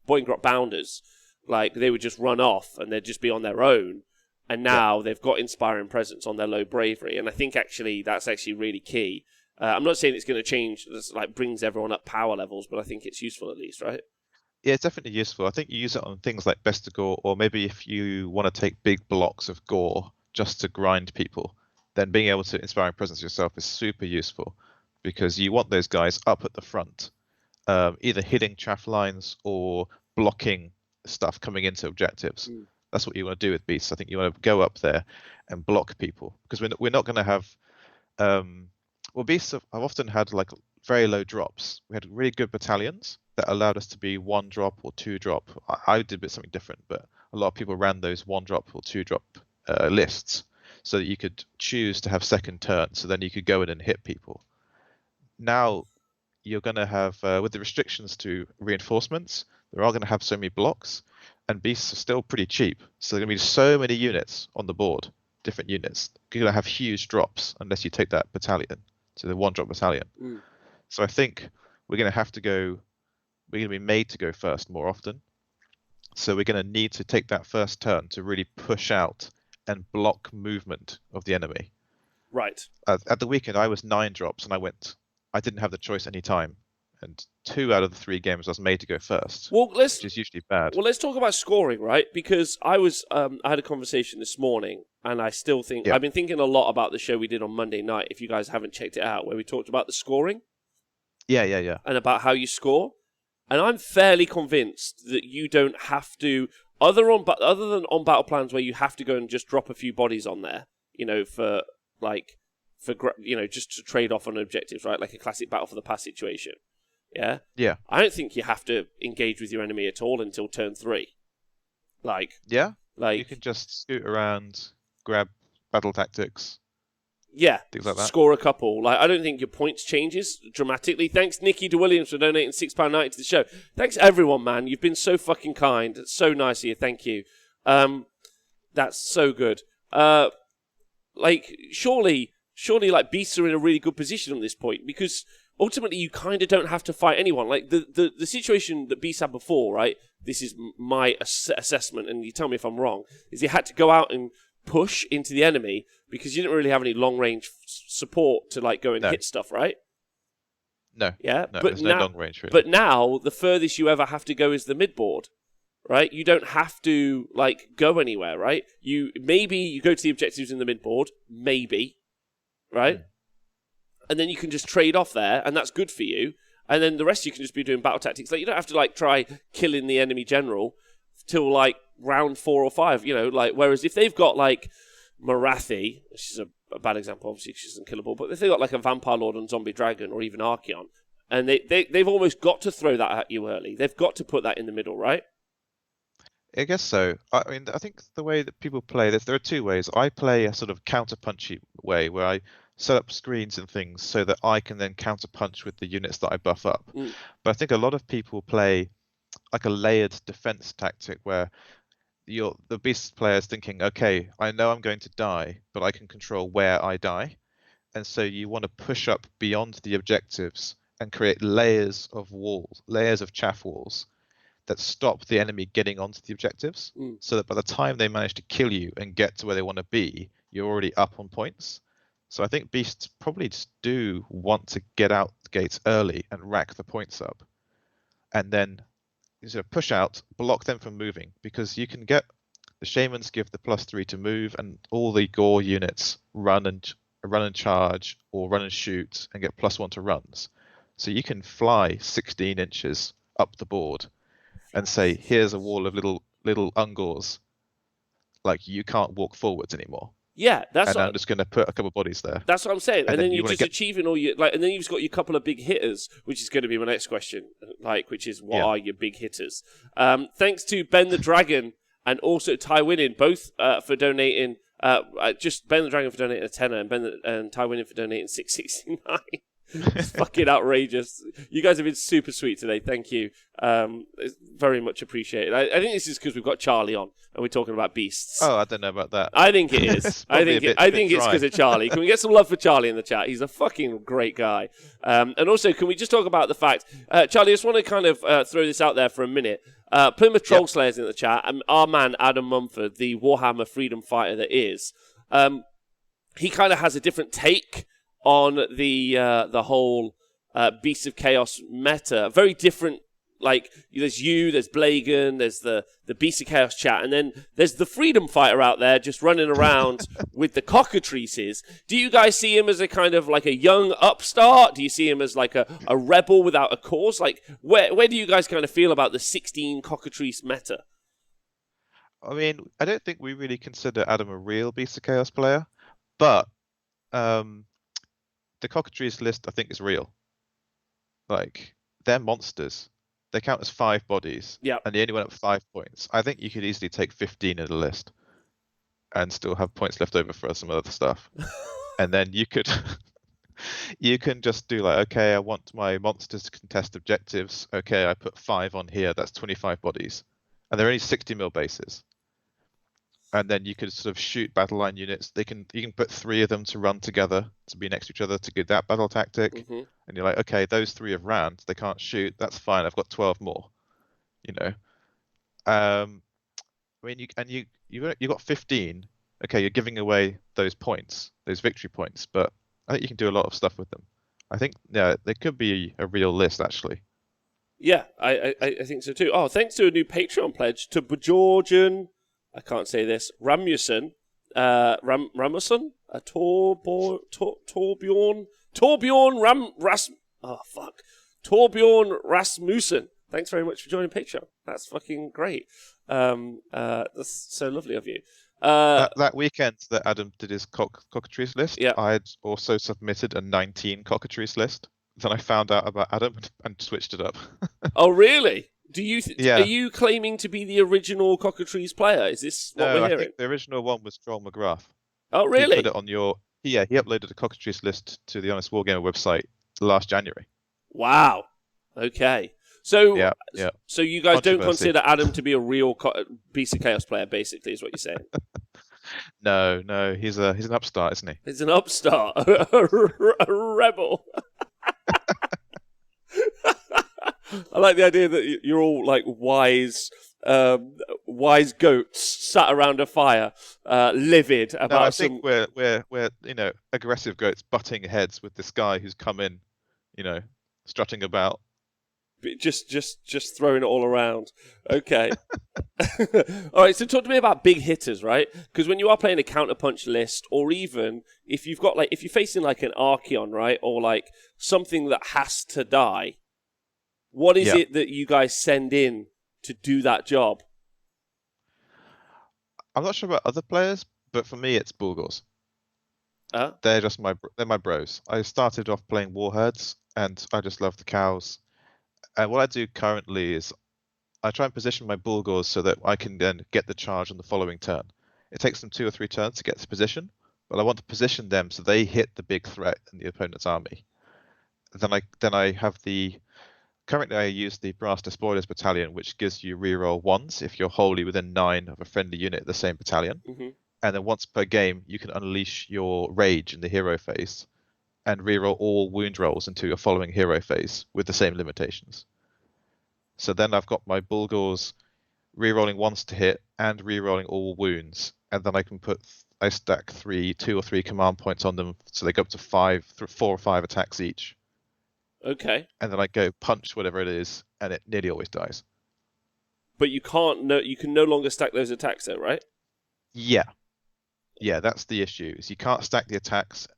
Boingrot Bounders, like they would just run off and they'd just be on their own. And now they've got inspiring presence on their low bravery. And I think actually that's actually really key. I'm not saying it's going to change, like brings everyone up power levels, but I think it's useful at least, right? Yeah, it's definitely useful. I think you use it on things like Bestigor, or maybe if you want to take big blocks of gore just to grind people, then being able to inspiring presence yourself is super useful, because you want those guys up at the front, either hitting chaff lines or blocking stuff coming into objectives. That's what you want to do with beasts. I think you want to go up there and block people, because we're not going to have beasts have often had like very low drops. We had really good battalions that allowed us to be 1 drop or 2 drop. I did a bit something different, but a lot of people ran those 1 drop or 2 drop lists so that you could choose to have second turn, so then you could go in and hit people. Now you're going to have, with the restrictions to reinforcements, they're all going to have so many blocks, and beasts are still pretty cheap. So there are going to be so many units on the board, different units. You're going to have huge drops unless you take that battalion, to the 1 drop battalion. So I think we're going to be made to go first more often. So we're going to need to take that first turn to really push out and block movement of the enemy. Right. At the weekend, I was 9 drops and I didn't have the choice any time. And 2 out of the 3 games I was made to go first, which is usually bad. Well, let's talk about scoring, right? Because I had a conversation this morning, and I still think, I've been thinking a lot about the show we did on Monday night, if you guys haven't checked it out, where we talked about the scoring. Yeah. And about how you score. And I'm fairly convinced that you don't have to, other than on battle plans where you have to go and just drop a few bodies on there, just to trade off on objectives, right? Like a classic Battle for the Past situation. Yeah? Yeah. I don't think you have to engage with your enemy at all until turn 3. Yeah? Like you can just scoot around, grab battle tactics. Yeah, things like that. Score a couple. Like I don't think your points changes dramatically. Thanks, Nikki DeWilliams, for donating £6.90 to the show. Thanks, everyone, man. You've been so fucking kind. It's so nice of you. Thank you. That's so good. Like surely, like beasts are in a really good position at this point because ultimately you kind of don't have to fight anyone. Like the situation that beasts had before, right? This is my assessment, and you tell me if I'm wrong. Is you had to go out and push into the enemy because you didn't really have any long range support to like go and hit stuff, right? No. Yeah, no, but there's now, no long range really. But now the furthest you ever have to go is the mid board, right? You don't have to like go anywhere, right? You go to the objectives in the mid board, maybe, right? And then you can just trade off there, and that's good for you. And then the rest you can just be doing battle tactics. Like you don't have to like try killing the enemy general till like round 4 or 5, you know, like whereas if they've got like Marathi, which is a bad example, obviously she's unkillable, but if they've got like a Vampire Lord and Zombie Dragon or even Archeon, and they've almost got to throw that at you early. They've got to put that in the middle, right? I guess so. I mean, I think the way that people play this, there are two ways. I play a sort of counter-punchy way where I set up screens and things so that I can then counter-punch with the units that I buff up. But I think a lot of people play like a layered defense tactic where the beast player is thinking, okay, I know I'm going to die, but I can control where I die. And so you want to push up beyond the objectives and create layers of walls, layers of chaff walls that stop the enemy getting onto the objectives, so that by the time they manage to kill you and get to where they want to be, you're already up on points. So I think beasts probably just do want to get out the gates early and rack the points up, and then sort of push out, block them from moving, because you can get the shamans give the +3 to move, and all the gore units run and charge or run and shoot and get +1 to runs. So you can fly 16 inches up the board and say, here's a wall of little ungors. Like you can't walk forwards anymore. Yeah, I'm just going to put a couple of bodies there. That's what I'm saying. And then you're just achieving all your and then you've got your couple of big hitters, which is going to be my next question. Which is what are your big hitters? Thanks to Ben the Dragon and also Ty Winning, both for donating. Just Ben the Dragon for donating a tenner, and Ty Winning for donating $6.69. It's fucking outrageous. You guys have been super sweet today. Thank you. It's very much appreciated. I think this is because we've got Charlie on and we're talking about beasts. Oh, I don't know about that. I think it is. I think it's because of Charlie. Can we get some love for Charlie in the chat? He's a fucking great guy. And also, can we just talk about the fact, Charlie, I just want to kind of throw this out there for a minute. Plymouth Troll Slayer's in the chat, and our man Adam Mumford, the Warhammer freedom fighter that is, he kind of has a different take on the whole Beasts of Chaos meta. Very different. Like there's Blagan, there's the Beasts of Chaos chat, and then there's the freedom fighter out there just running around with the cockatrices. Do you guys see him as a kind of like a young upstart? Do you see him as like a rebel without a cause? Like where do you guys kind of feel about the 16 cockatrice meta? I mean, I don't think we really consider Adam a real Beasts of Chaos player, but the cockatrice list, I think, is real. Like, they're monsters. They count as 5 bodies. Yeah. And they only went up 5 points. I think you could easily take 15 in the list and still have points left over for some other stuff. And then you can just do like, okay, I want my monsters to contest objectives. Okay, I put 5 on here. That's 25 bodies. And they're only 60 mil bases. And then you could sort of shoot battle line units. You can put 3 of them to run together to be next to each other to get that battle tactic. Mm-hmm. And you're like, okay, those 3 have ran. They can't shoot. That's fine. I've got 12 more. You know. I mean, you got 15. Okay, you're giving away those points, those victory points. But I think you can do a lot of stuff with them. I think there could be a real list actually. Yeah, I think so too. Oh, thanks to a new Patreon pledge to Bajorjan. I can't say this. Ramuson, Ramuson, Torbjorn Rasmussen. Thanks very much for joining Patreon. That's fucking great. That's so lovely of you. That weekend that Adam did his cockatrice list, I had also submitted a 19 cockatrice list. Then I found out about Adam and switched it up. Oh, really? Are Yeah. you claiming to be the original Cockatrice player? Is this what No, we're I hearing? think the original one was Joel McGrath. Oh, He put really? it on your. Yeah, he uploaded the Cockatrice list to the Honest Wargamer website last January. Wow. Okay. So, Yeah, yeah. so you guys don't Controversy. consider Adam to be a real Beast of Chaos player, basically, is what you're saying? No, he's an upstart, isn't he? He's an upstart, a rebel. I like the idea that you're all like wise goats sat around a fire, livid No, about I think we're aggressive goats butting heads with this guy who's come in, strutting about. just throwing it all around. Okay. All right, so talk to me about big hitters, right? Because when you are playing a counterpunch list, or even if you've got if you're facing like an Archeon, right, or like something that has to die, what is it that you guys send in to do that job? I'm not sure about other players, but for me, it's Bulgors. They're just they're my bros. I started off playing Warherds, and I just love the cows. And what I do currently is I try and position my Bulgors so that I can then get the charge on the following turn. It takes them 2 or 3 turns to get to position, but I want to position them so they hit the big threat in the opponent's army. Then I have currently I use the Brass Despoilers Battalion, which gives you reroll 1s if you're wholly within 9 of a friendly unit of the same battalion. Mm-hmm. And then once per game, you can unleash your rage in the hero phase and reroll all wound rolls into your following hero phase with the same limitations. So then I've got my Bulgors rerolling 1s to hit and rerolling all wounds, and then I stack 2 or 3 command points on them, so they go up to 4 or 5 attacks each. Okay. And then I go punch whatever it is, and it nearly always dies. But you can no longer stack those attacks, though, right? Yeah, that's the issue. Is you can't stack the attacks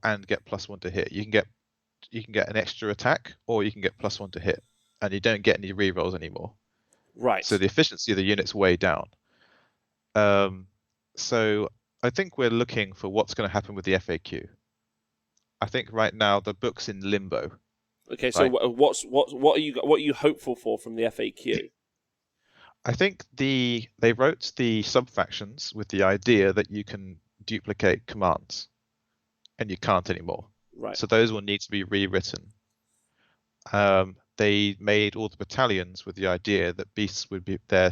and get +1 to hit. You can get an extra attack, or you can get +1 to hit, and you don't get any rerolls anymore. Right. So the efficiency of the unit's way down. So I think we're looking for what's going to happen with the FAQ. I think right now the book's in limbo. Okay, so right? what are you hopeful for from the FAQ? I think they wrote the sub-factions with the idea that you can duplicate commands, and you can't anymore. Right. So those will need to be rewritten. They made all the battalions with the idea that beasts would be their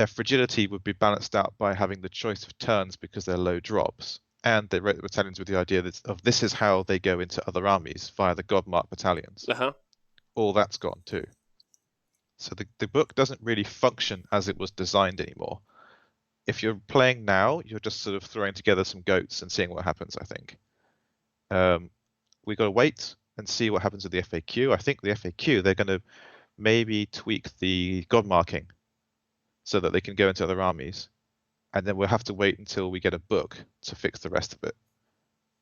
fragility would be balanced out by having the choice of turns because they're low drops. And they wrote the battalions with the idea this is how they go into other armies via the Godmark battalions. Uh-huh. All that's gone too. So the book doesn't really function as it was designed anymore. If you're playing now, you're just sort of throwing together some goats and seeing what happens, I think. We've got to wait and see what happens with the FAQ. I think the FAQ, they're going to maybe tweak the God marking so that they can go into other armies. And then we'll have to wait until we get a book to fix the rest of it.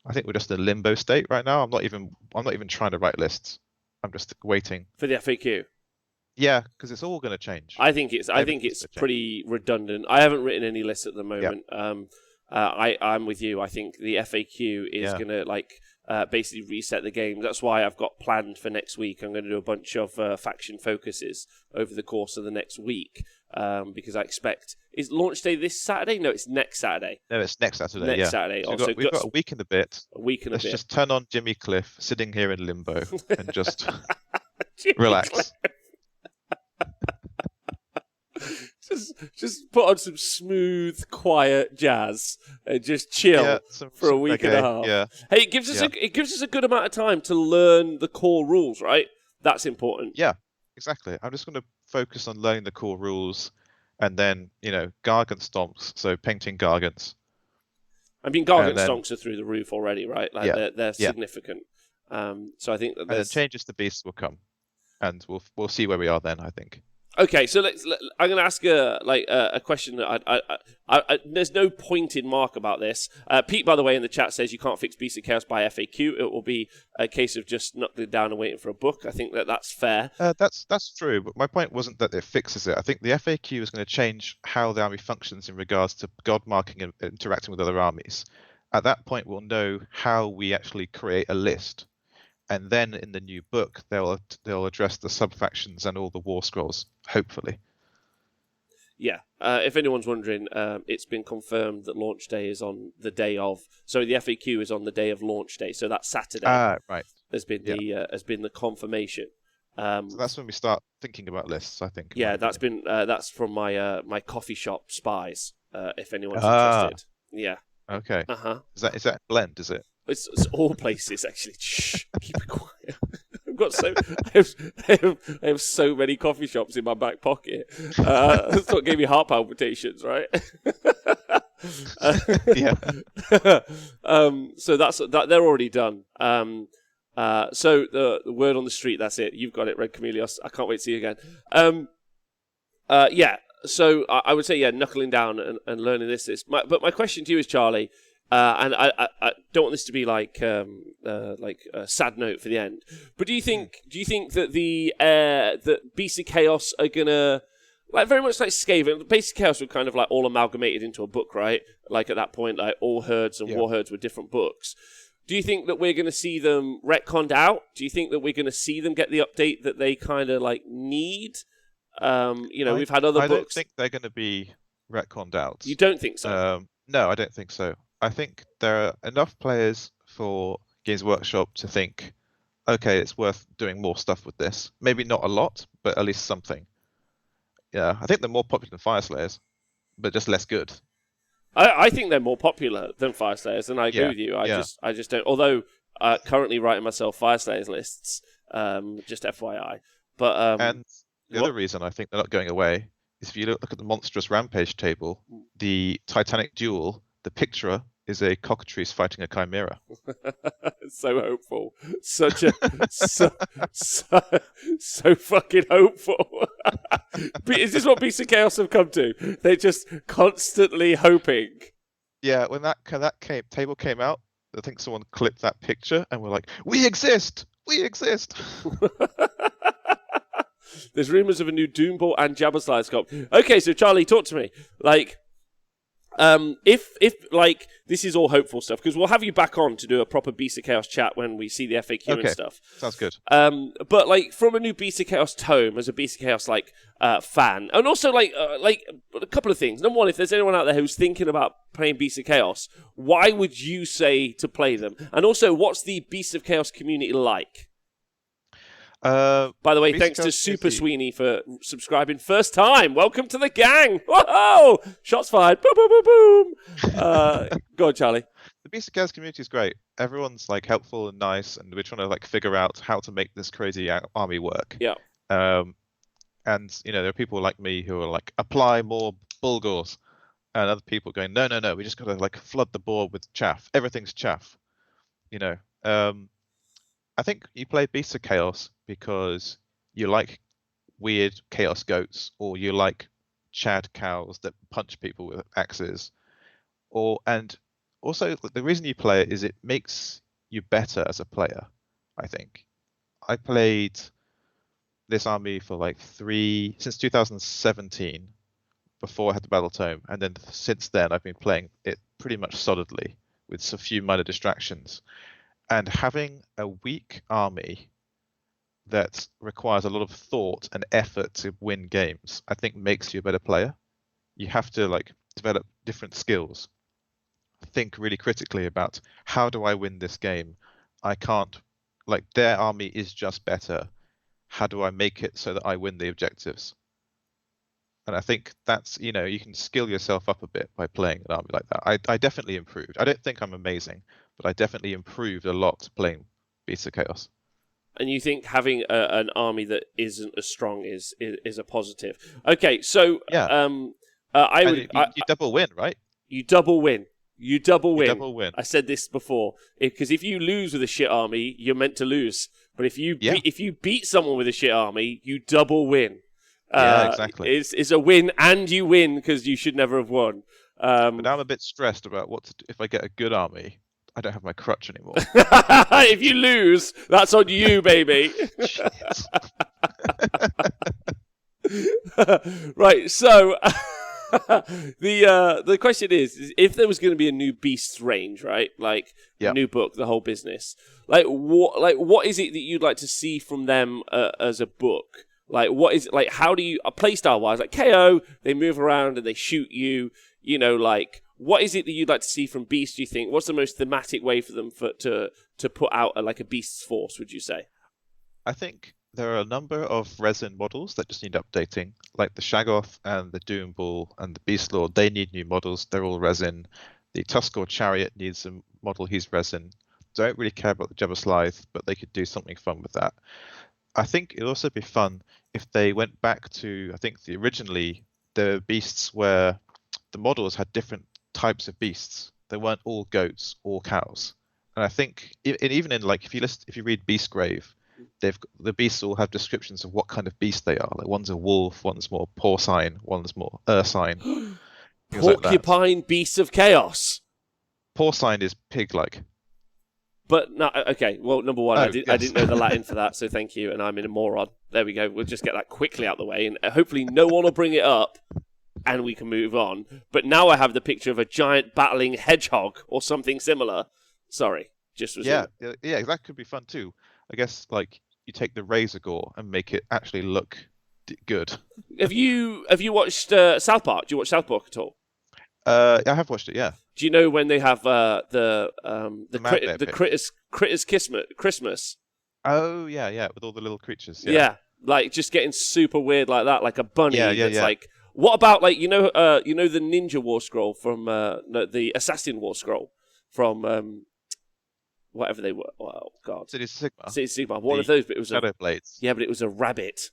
I think we're just in a limbo state right now. I'm not even trying to write lists. I'm just waiting for the FAQ. Yeah, because it's all going to change. I think it's pretty redundant. I haven't written any lists at the moment. Yeah. I'm with you. I think the FAQ is going to basically reset the game. That's why I've got planned for next week. I'm going to do a bunch of faction focuses over the course of the next week because I expect is launch day this Saturday? No, it's next Saturday. No, it's next Saturday. Saturday. So we've got a week and a bit. Let's just turn on Jimmy Cliff sitting here in limbo and just relax. Just put on some smooth, quiet jazz and just chill for a week and a half. Yeah. Hey, it gives us a good amount of time to learn the core rules, right? That's important. Yeah, exactly. I'm just going to focus on learning the core rules, and then Gargant stomps. So painting Gargants. I mean, Gargant stonks are through the roof already, right? They're significant. So I think that the changes to beasts will come, and we'll see where we are then. I think. Okay, so I'm going to ask a question that there's no pointed mark about this. Pete, by the way, in the chat says you can't fix Beast of Chaos by FAQ. It will be a case of just knuckling down and waiting for a book. I think that's fair. That's true, but my point wasn't that it fixes it. I think the FAQ is going to change how the army functions in regards to God marking and interacting with other armies. At that point, we'll know how we actually create a list. and then in the new book they'll address the sub-factions and all the war scrolls, hopefully. Yeah. If anyone's wondering, it's been confirmed that launch day is on the day of. So the FAQ is on the day of launch day. So that's Saturday. Right. Has been the confirmation. So that's when we start thinking about lists, I think. Yeah, that's from my coffee shop spies. If anyone's interested. Yeah. Okay. Is that blend? Is it? It's all places actually. Shh, keep it quiet. I have so many coffee shops in my back pocket. That's what gave me heart palpitations, right? Yeah. So that they're already done. So the word on the street, that's it. You've got it, Red Chameleos. I can't wait to see you again. Yeah. So I would say, knuckling down and learning this. But my question to you is, Charlie, and I don't want this to be like a sad note for the end. But do you think that that Beasts of Chaos are gonna, like, very much like Skaven? Beasts of Chaos were kind of like all amalgamated into a book, right? Like at that point, like all herds and war herds were different books. Do you think that we're going to see them retconned out? Do you think that we're going to see them get the update that they kind of like need? We've had other books. I don't think they're going to be retconned out. You don't think so? No, I don't think so. I think there are enough players for Games Workshop to think, okay, it's worth doing more stuff with this. Maybe not a lot, but at least something. Yeah, I think they're more popular than Fire Slayers, but just less good. I think they're more popular than Fire Slayers, and I agree with you. I just don't. Although currently writing myself Fire Slayers lists, just FYI. But and the other reason I think they're not going away is if you look at the monstrous rampage table, the Titanic duel, the picture is a cockatrice fighting a chimera. So hopeful. So fucking hopeful. Is this what Beasts of Chaos have come to? They're just constantly hoping. Yeah, when that table came out, I think someone clipped that picture and we're like, we exist! We exist! There's rumours of a new Doomball and Jabberslide sculpt. Okay, so Charlie, talk to me. Like, if like this is all hopeful stuff, because we'll have you back on to do a proper Beast of Chaos chat when we see the FAQ and stuff. Sounds good. But like from a new Beast of Chaos tome, as a Beast of Chaos fan, and also like a couple of things. Number one, if there's anyone out there who's thinking about playing Beast of Chaos, why would you say to play them? And also, what's the Beast of Chaos community like? By the way, thanks to Super Sweeney for subscribing first time. Welcome to the gang. Whoa! Shots fired. Boom, boom, boom, boom. Go on, Charlie. The Beast of Chaos community is great. Everyone's like helpful and nice, and we're trying to like figure out how to make this crazy army work. Yeah. And there are people like me who are like, apply more bulgurs, and other people going, no, we just got to like flood the board with chaff. Everything's chaff. I think you play Beasts of Chaos because you like weird chaos goats, or you like Chad cows that punch people with axes, and also the reason you play it is it makes you better as a player. I think I played this army for since 2017, before I had the Battle Tome, and then since then I've been playing it pretty much solidly with a few minor distractions. And having a weak army that requires a lot of thought and effort to win games, I think makes you a better player. You have to develop different skills. Think really critically about, how do I win this game? I can't, their army is just better. How do I make it so that I win the objectives? And I think that's, you can skill yourself up a bit by playing an army like that. I definitely improved. I don't think I'm amazing, but I definitely improved a lot playing Beasts of Chaos. And you think having an army that isn't as strong is a positive? Okay, so yeah. You double win, right? You double win. You double win. Double win. I said this before, because if you lose with a shit army, you're meant to lose. But if you beat someone with a shit army, you double win. Yeah, exactly. It's a win, and you win because you should never have won. But now I'm a bit stressed about what to do. If I get a good army, I don't have my crutch anymore. If you lose, that's on you, baby. Shit. Right, so The question is if there was going to be a new Beasts range, right? Like a new book, the whole business. Like what is it that you'd like to see from them as a book? Like what is like how do you playstyle wise? Like KO, they move around and they shoot you. You know, like what is it that you'd like to see from Beasts? Do you think what's the most thematic way for them to put out like a Beasts force? Would you say? I think there are a number of resin models that just need updating, like the Shaggoth and the Doom Bull and the Beast Lord. They need new models. They're all resin. The Tuskor Chariot needs a model. He's resin. Don't really care about the Jabba Slythe, but they could do something fun with that. I think it'd also be fun if they went back to, I think originally the beasts where the models had different types of beasts. They weren't all goats or cows. And I think even in like if you read Beastgrave, the beasts all have descriptions of what kind of beast they are. Like one's a wolf, one's more porcine, one's more ursine. Porcupine like beasts of chaos. Porcine is pig-like. But no, okay. Well, number one, I didn't know the Latin for that, so thank you. And I'm in a moron. There we go. We'll just get that quickly out of the way, and hopefully no one will bring it up, and we can move on. But now I have the picture of a giant battling hedgehog or something similar. Sorry, just was yeah. That could be fun too. I guess like you take the razor gore and make it actually look good. Have you watched South Park? Do you watch South Park at all? I have watched it. Yeah. Do you know when they have the critters Christmas? Oh yeah, with all the little creatures. Yeah, like just getting super weird like that, like a bunny. That's like. What about like the Ninja War Scroll from the Assassin War Scroll from whatever they were? Oh God, City Sigma. City Sigma. One of those, but it was Shadow Blades. Yeah, but it was a rabbit.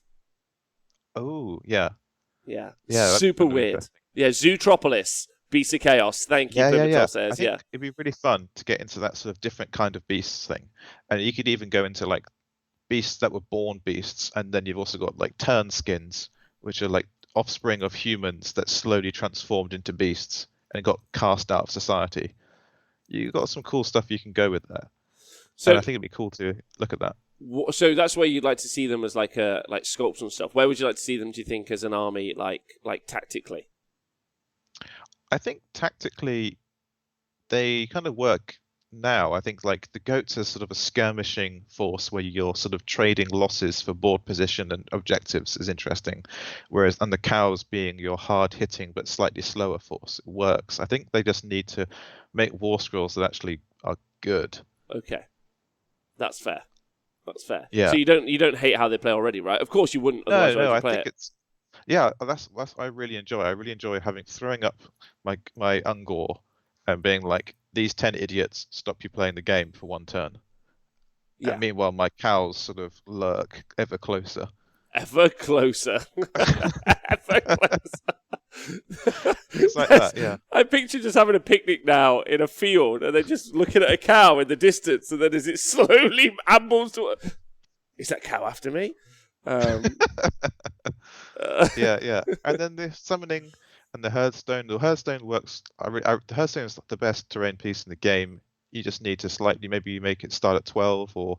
Oh yeah. Yeah. Super weird. Yeah, Zootropolis. Beast of Chaos. Thank you, yeah. Says. I think it'd be really fun to get into that sort of different kind of beasts thing, and you could even go into like beasts that were born beasts, and then you've also got like turn skins, which are like offspring of humans that slowly transformed into beasts and got cast out of society. You've got some cool stuff you can go with there. So and I think it'd be cool to look at that. So that's where you'd like to see them as like sculpts and stuff. Where would you like to see them? Do you think as an army, like tactically? I think tactically, they kind of work now. I think like the goats are sort of a skirmishing force where you're sort of trading losses for board position and objectives is interesting. And the cows being your hard hitting but slightly slower force, it works. I think they just need to make war scrolls that actually are good. Okay, that's fair. That's fair. Yeah. So you don't hate how they play already, right? Of course you wouldn't. No, I think it's. Yeah, that's what I really enjoy. I really enjoy throwing up my Ungor and being like, these 10 idiots stop you playing the game for one turn. Yeah. And meanwhile, my cows sort of lurk ever closer. Ever closer. Ever closer. It's like that, yeah. I picture just having a picnic now in a field and they're just looking at a cow in the distance, and then as it slowly ambles to... Is that cow after me? Yeah. And then the summoning and the Hearthstone. The Hearthstone works. The Hearthstone is the best terrain piece in the game. You just need to maybe make it start at 12 or,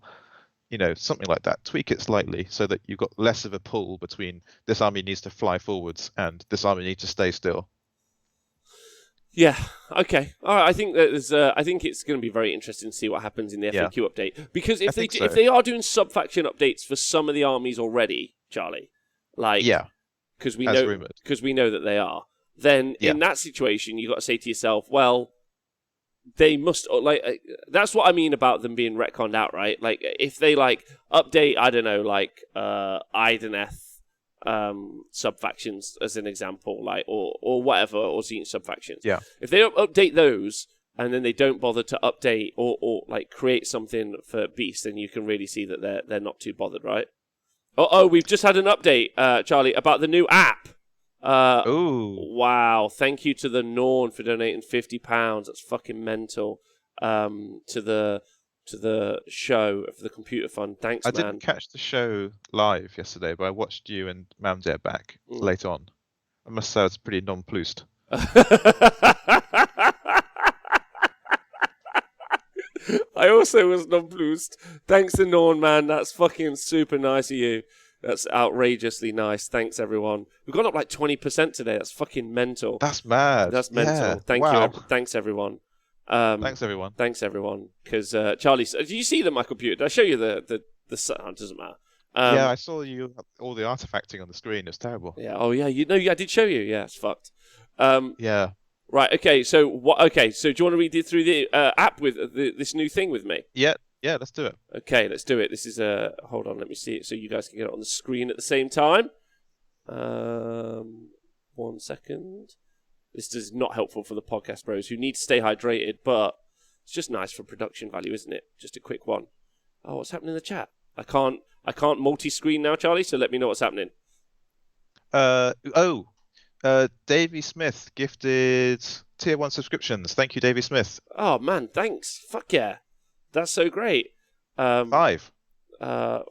something like that. Tweak it slightly so that you've got less of a pull between this army needs to fly forwards and this army needs to stay still. Yeah. Okay. All right. I think that I think it's going to be very interesting to see what happens in the FAQ update, because if they are doing sub-faction updates for some of the armies already, Charlie, because we know that they are, then in that situation you got to say to yourself, well, they must that's what I mean about them being retconned out, right? Like if they update, I don't know, Ideneth sub-factions as an example, or whatever, or Zenith sub-factions. Yeah. If they don't update those and then they don't bother to update or create something for Beast, then you can really see that they're not too bothered, right? Oh, we've just had an update, Charlie, about the new app. Ooh. Wow. Thank you to the Norn for donating £50. That's fucking mental. To the show for the computer fund. Thanks, man. I didn't catch the show live yesterday, but I watched you and Mamdare back later on. I must say I was pretty nonplussed. I also was nonplussed. Thanks to Norn, man. That's fucking super nice of you. That's outrageously nice. Thanks, everyone. We've gone up like 20% today. That's fucking mental. That's mad. That's mental. Yeah. Thank Wow. you. Thanks, everyone. Thanks, everyone. Thanks, everyone. Because Charlie, do you see my computer? Did I show you the sound? It doesn't matter. Yeah, I saw you all the artifacting on the screen. It's terrible. Yeah. Oh, yeah. I did show you. Yeah, it's fucked. Yeah. Right. Okay. So what? Okay. So do you want to read through the app with this new thing with me? Yeah. Yeah. Let's do it. Okay. Let's do it. This is hold on. Let me see it so you guys can get it on the screen at the same time. 1 second. This is not helpful for the podcast bros who need to stay hydrated, but it's just nice for production value, isn't it? Just a quick one. Oh, what's happening in the chat? I can't multi-screen now, Charlie. So let me know what's happening. Davey Smith gifted tier 1 subscriptions. Thank you, Davey Smith. Oh man, thanks. Fuck yeah, that's so great. 5.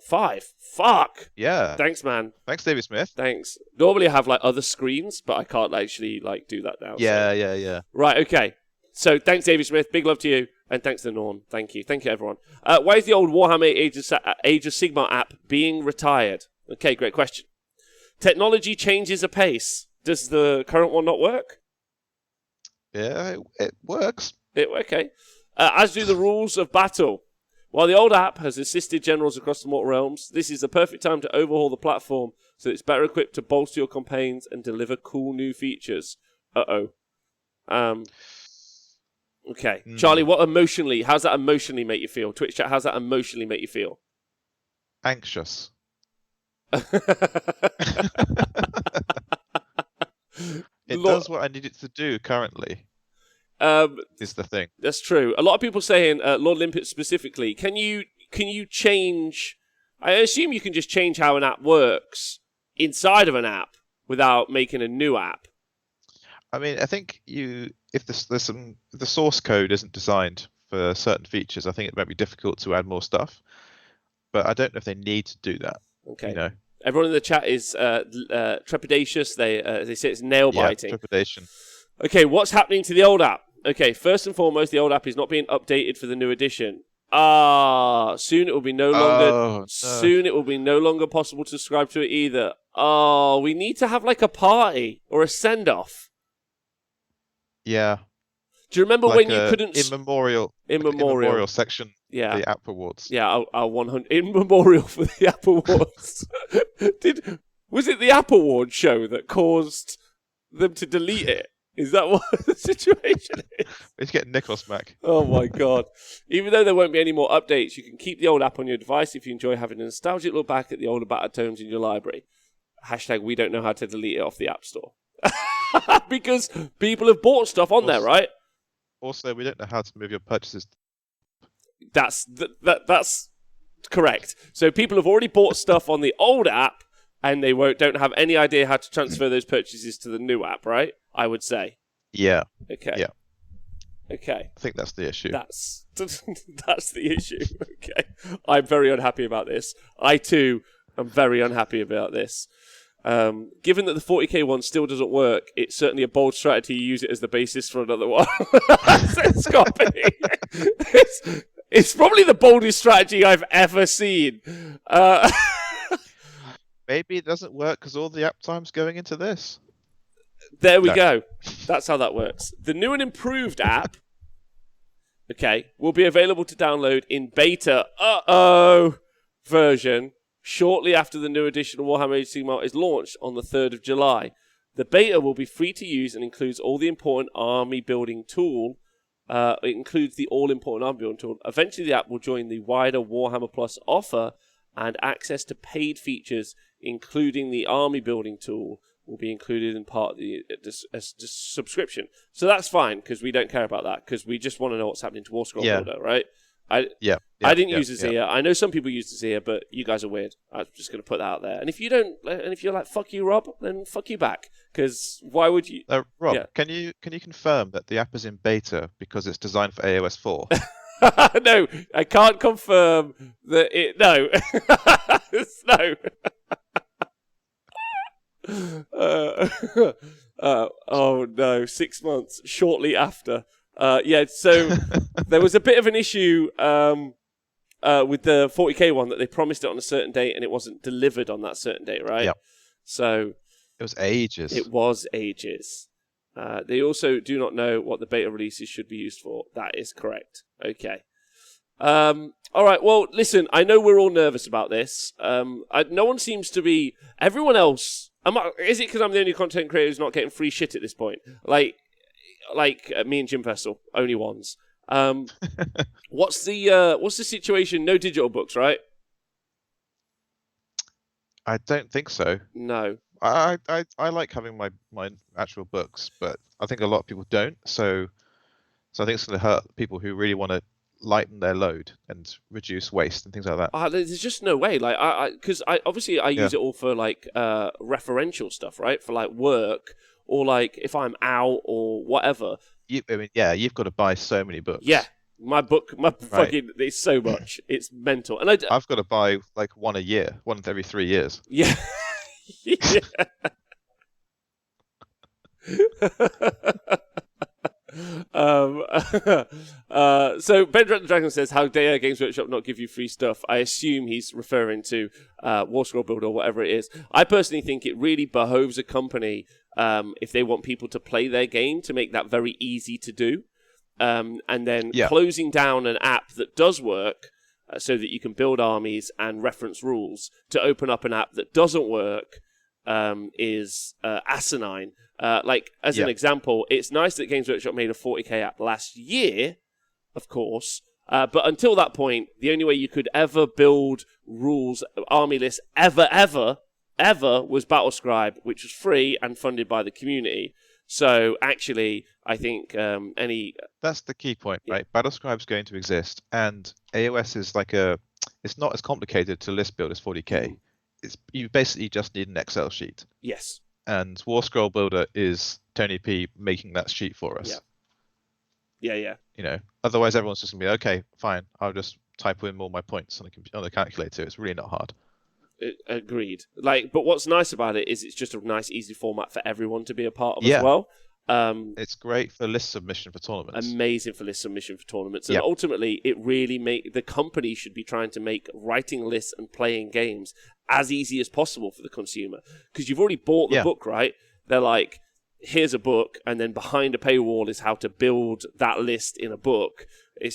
5. Fuck. Yeah. Thanks, man. Thanks, Davey Smith. Thanks. Normally I have like other screens, but I can't actually like do that now. Yeah, so. yeah. Right. Okay. So thanks, David Smith. Big love to you, and thanks to Norm. Thank you, everyone. Why is the old Warhammer Age of Sigmar app being retired? Okay, great question. Technology changes apace. Does the current one not work? Yeah, it works. Okay. As do the rules of battle. While the old app has assisted generals across the mortal realms, this is the perfect time to overhaul the platform so it's better equipped to bolster your campaigns and deliver cool new features. Okay. Charlie, how's that emotionally make you feel? Twitch chat, how's that emotionally make you feel? Anxious. It does what I need it to do currently. Is the thing. That's true. A lot of people saying, Lord Limpet specifically, can you change... I assume you can just change how an app works inside of an app without making a new app. I mean, I think if the source code isn't designed for certain features, I think it might be difficult to add more stuff. But I don't know if they need to do that. Okay. You know? Everyone in the chat is trepidatious. They say it's nail biting. Yeah, trepidation. Okay, what's happening to the old app? Okay, first and foremost, the old app is not being updated for the new edition. Soon it will be no longer. No. Soon it will be no longer possible to subscribe to it either. Oh, we need to have like a party or a send off. Yeah. Do you remember like when you couldn't in memorial section? Yeah. The app awards. Yeah, our 100 in memorial for the app awards. Was it the app award show that caused them to delete it? Is that what the situation is? Let's get Nicholas back. Oh my god. Even though there won't be any more updates, you can keep the old app on your device if you enjoy having a nostalgic look back at the older battle tomes in your library. # we don't know how to delete it off the App Store. Because people have bought stuff on there, right? Also, we don't know how to move your purchases. That's correct. So people have already bought stuff on the old app, and they don't have any idea how to transfer those purchases to the new app, right? I would say. Yeah. Okay. Yeah. Okay. I think that's the issue. That's the issue. Okay. I'm very unhappy about this. I too am very unhappy about this. Given that the 40k one still doesn't work, it's certainly a bold strategy to use it as the basis for another one. It's probably the boldest strategy I've ever seen. Maybe it doesn't work because all the app time's going into this. There we go. That's how that works. The new and improved app, will be available to download in beta version shortly after the new edition of Warhammer Age of Sigmar is launched on the 3rd of July. The beta will be free to use and includes all the important army building tool. It includes the all-important army building tool. Eventually, the app will join the wider Warhammer Plus offer, and access to paid features, including the army building tool, will be included in part of the subscription. So that's fine, because we don't care about that, because we just want to know what's happening to War Scroll Builder, right? I didn't use Azir. Yeah. I know some people use Azir, but you guys are weird. I'm just going to put that out there. And if you don't, and if you're like, fuck you, Rob, then fuck you back. Because why would you... Rob, can you confirm that the app is in beta because it's designed for AOS 4? No, I can't confirm that it... No. No. Oh, no. 6 months shortly after. So there was a bit of an issue with the 40k one that they promised it on a certain date and it wasn't delivered on that certain date, right? Yep. So It was ages. It was ages. They also do not know what the beta releases should be used for. That is correct. Okay. All right. Well, listen. I know we're all nervous about this. No one seems to be. Everyone else. Is it because I'm the only content creator who's not getting free shit at this point? Like me and Jim Vessel, only ones. What's the situation? No digital books, right? I don't think so. No. I like having my actual books, but I think a lot of people don't. So I think it's going to hurt people who really want to lighten their load and reduce waste and things like that. There's just no way. Like, because I use it all for like referential stuff, right? For like work or like if I'm out or whatever. You've got to buy so many books. Yeah, my fucking it's so much. It's mental, and I've got to buy like one a year, one every 3 years. Yeah. Yeah. So Ben the Dragon says, "How dare Games Workshop not give you free stuff?" I assume he's referring to War Scroll Builder or whatever it is. I personally think it really behoves a company if they want people to play their game to make that very easy to do, and then closing down an app that does work so that you can build armies and reference rules to open up an app that doesn't work is asinine. As an example, it's nice that Games Workshop made a 40k app last year, of course, but until that point, the only way you could ever build rules, army lists, ever was Battlescribe, which was free and funded by the community. So actually, I think that's the key point, right? Battlescribe's going to exist, and AOS is it's not as complicated to list build as 40k. You basically just need an Excel sheet. Yes. And War Scroll Builder is Tony P making that sheet for us. Yeah. Otherwise everyone's just gonna be okay, fine. I'll just type in all my points on the calculator. It's really not hard. Agreed. But what's nice about it is it's just a nice, easy format for everyone to be a part of as well. It's great for list submission for tournaments. Amazing for list submission for tournaments. And ultimately, it really the company should be trying to make writing lists and playing games as easy as possible for the consumer. Because you've already bought the book, right? They're like, here's a book, and then behind a paywall is how to build that list in a book. It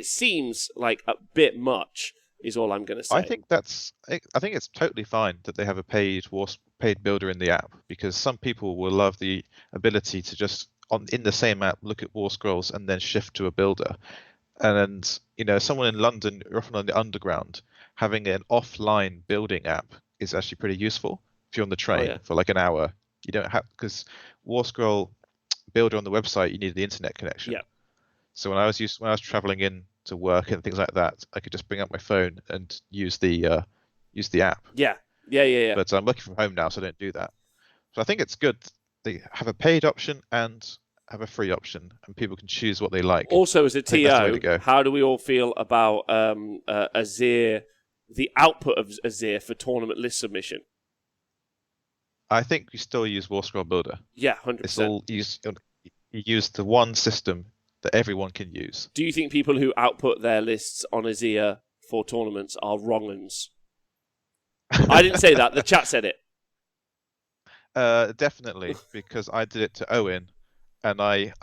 seems like a bit much, is all I'm going to say. I think it's totally fine that they have a paid builder in the app, because some people will love the ability to just in the same app look at War Scrolls and then shift to a builder. And someone in London, often on the underground, having an offline building app is actually pretty useful. If you're on the train for like an hour, you don't have, because War Scroll builder on the website, you need the internet connection. Yeah. So when I was traveling in to work and things like that, I could just bring up my phone and use the app. Yeah. But I'm working from home now, so I don't do that. So I think it's good they have a paid option and have a free option, and people can choose what they like. Also, as a TO, how do we all feel about Azir, the output of Azir for tournament list submission? I think we still use War Scroll Builder. Yeah, 100%. It's all you use the one system that everyone can use. Do you think people who output their lists on Azir for tournaments are wrong-uns? I didn't say that. The chat said it. Definitely, because I did it to Owen, and I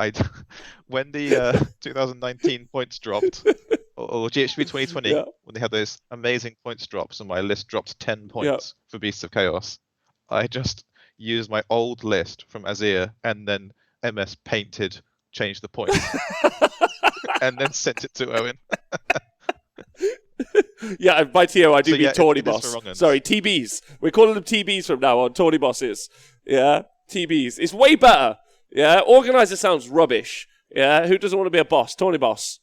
when the 2019 points dropped, or GHB 2020, when they had those amazing points drops, and my list dropped 10 points for Beasts of Chaos, I just used my old list from Azir and then MS Painted, changed the points, and then sent it to Owen. Yeah, by TO I do mean Tawny Boss. Sorry, TBs. We're calling them TBs from now on, Tawny Bosses. Yeah, TBs. It's way better. Yeah, Organizer sounds rubbish. Yeah, who doesn't want to be a boss? Tawny Boss.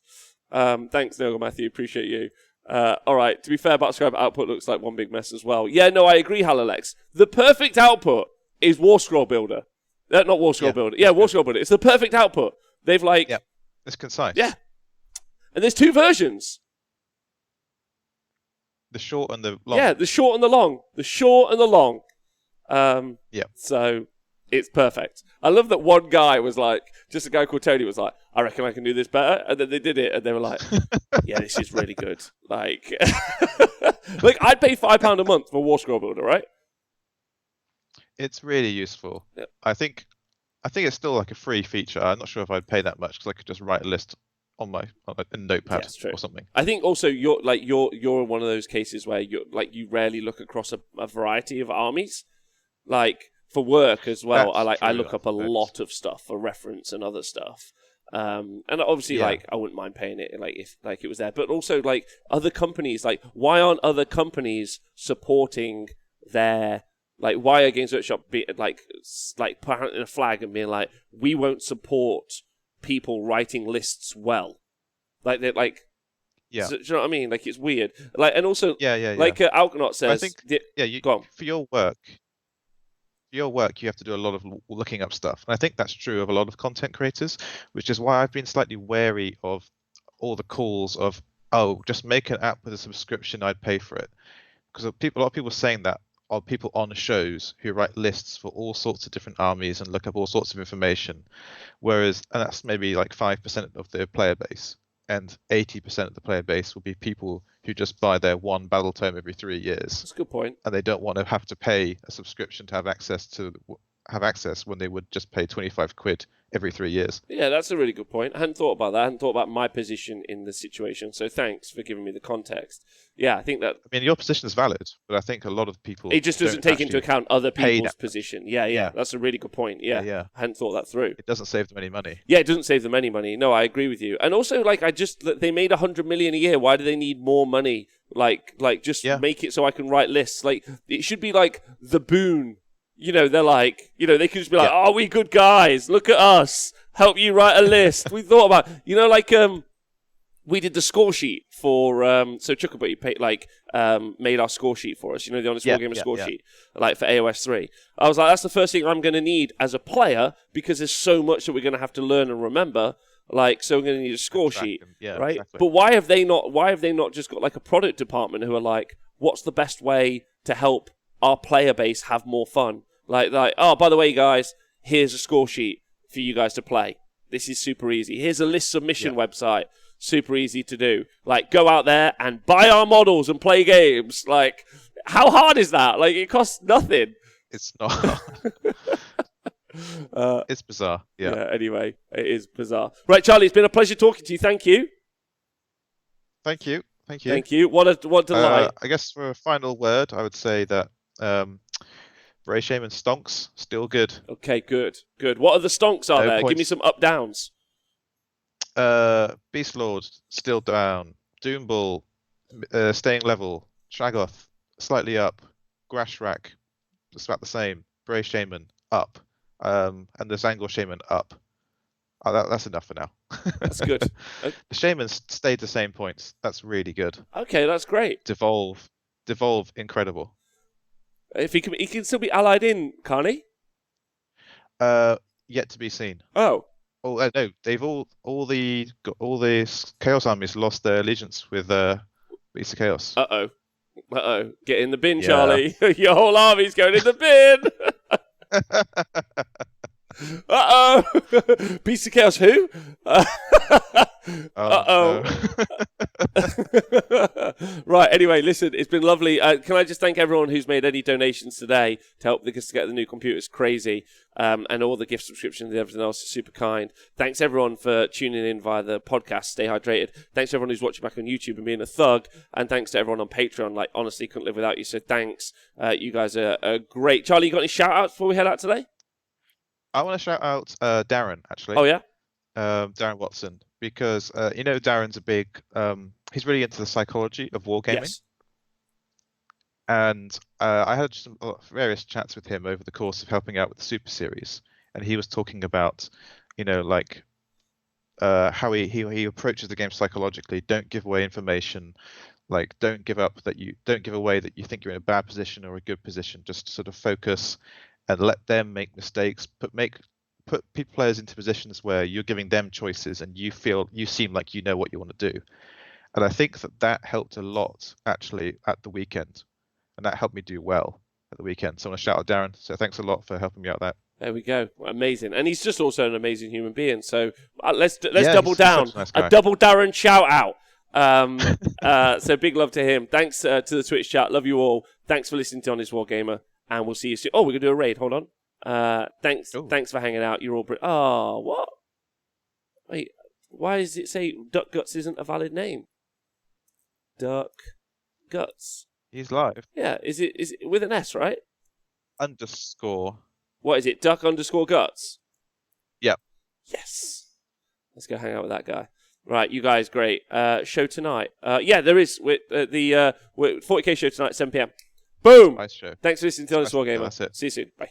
Thanks, Nogel Matthew. Appreciate you. All right, to be fair, Battlescribe output looks like one big mess as well. Yeah, no, I agree, Halalex. The perfect output is War Scroll Builder. Not War Scroll Builder. Yeah, War Scroll Builder. It's the perfect output. They've it's concise. Yeah. And there's two versions. The short and the long. Yeah, the short and the long. The short and the long. Yeah. So, It's perfect. I love that one guy was like, just a guy called Tony was like, I reckon I can do this better. And then they did it and they were like, yeah, this is really good. Like, like I'd pay £5 a month for War Scroll Builder, right? It's really useful. Yep. I think it's still like a free feature. I'm not sure if I'd pay that much because I could just write a list on a notepad or something. I think also you're one of those cases where you rarely look across a variety of armies. Like for work as well, I look up a lot of stuff for reference and other stuff. And obviously, like I wouldn't mind paying it, like if like it was there. But also, like other companies, like why aren't other companies supporting their like? Why are Games Workshop like planting a flag and being like, we won't support people writing lists well, like they're like. Yeah. So, do you know what I mean? Like it's weird. Like and also, like Alkanaut says, I think go on. For your work, you have to do a lot of looking up stuff. And I think that's true of a lot of content creators, which is why I've been slightly wary of all the calls of, oh, just make an app with a subscription, I'd pay for it. Because a lot of people saying that are people on shows who write lists for all sorts of different armies and look up all sorts of information. And that's maybe like 5% of their player base. And 80% of the player base will be people who just buy their one battle tome every 3 years. That's a good point. And they don't want to have to pay a subscription to have access when they would just pay 25 quid every 3 years. Yeah, that's a really good point. I hadn't thought about that. I hadn't thought about my position in the situation. So thanks for giving me the context. Yeah, I think that... I mean, your position is valid, but I think a lot of people... It just doesn't take into account other people's position. Yeah. That's a really good point. Yeah. I hadn't thought that through. It doesn't save them any money. Yeah, it doesn't save them any money. No, I agree with you. And also, like, they made 100 million a year. Why do they need more money? Like, just make it so I can write lists. Like, it should be like the boon. You know, they're like, they could just be like, oh, we good guys. Look at us. Help you write a list. We thought about, like, we did the score sheet for, so Chuckabutty made our score sheet for us, the Honest Wargamer score sheet, like for AOS 3. I was like, that's the first thing I'm going to need as a player because there's so much that we're going to have to learn and remember. Like, so I'm going to need a score sheet, right? Exactly. But why have they not just got like a product department who are like, what's the best way to help our player base have more fun? Like, oh, by the way, guys, here's a score sheet for you guys to play. This is super easy. Here's a list submission website. Super easy to do. Like, go out there and buy our models and play games. Like, how hard is that? Like, it costs nothing. It's not. It's bizarre. Yeah. Anyway, it is bizarre. Right, Charlie, it's been a pleasure talking to you. Thank you. Thank you. What a delight. I guess for a final word, I would say that Bray Shaman stonks still good. Okay, good. What other stonks are there? Give me some up downs. Beast Lord still down. Doombull staying level. Shagoth slightly up. Grashrak just about the same. Bray Shaman up. And the Zangor Shaman up. That's enough for now. That's good. The Shamans stayed the same points. That's really good. Okay, that's great. Devolve, incredible. If he can still be allied in, can't he? Yet to be seen. Oh. Oh no, they've all the Chaos armies lost their allegiance with Beast of Chaos. Uh oh. Get in the bin, Charlie. Your whole army's going in the bin. Uh-oh. Beast of Chaos who? Uh-oh. Right, anyway, listen, it's been lovely. Can I just thank everyone who's made any donations today to help us get the new computers crazy, and all the gift subscriptions and everything else is super kind. Thanks everyone for tuning in via the podcast. Stay hydrated. Thanks to everyone who's watching back on YouTube and being a thug, and thanks to everyone on Patreon. Like, honestly, couldn't live without you, so thanks. You guys are great. Charlie, you got any shout-outs before we head out today? I want to shout out Darren, actually. Oh, yeah? Darren Watson, because Darren's a big he's really into the psychology of wargaming. Yes. And I had various chats with him over the course of helping out with the Super Series, and he was talking about how he approaches the game psychologically. Don't give away information, like don't give away that you think you're in a bad position or a good position. Just sort of focus and let them make mistakes, put players into positions where you're giving them choices and you seem like you know what you want to do. And I think that helped a lot actually at the weekend, and that helped me do well at the weekend. So I want to shout out Darren. So thanks a lot for helping me out with that. There we go. Amazing. And he's just also an amazing human being. So let's Yeah, double he's down. such a nice guy. A double Darren shout out. So big love to him. Thanks to the Twitch chat. Love you all. Thanks for listening to Honest Wargamer. And we'll see you soon. Oh, we're going to do a raid. Hold on. Thanks for hanging out. You're all oh, what? Wait, why does it say Duck Guts isn't a valid name? Duck Guts. He's live. Yeah, is it with an S, right? Underscore. What is it? Duck_Guts? Yep. Yes. Let's go hang out with that guy. Right, you guys, great. Show tonight. Yeah, there is. With the 40k show tonight, 7 p.m. Boom! Nice show. Thanks for listening to Honest Wargamer. That's it. See you soon. Bye.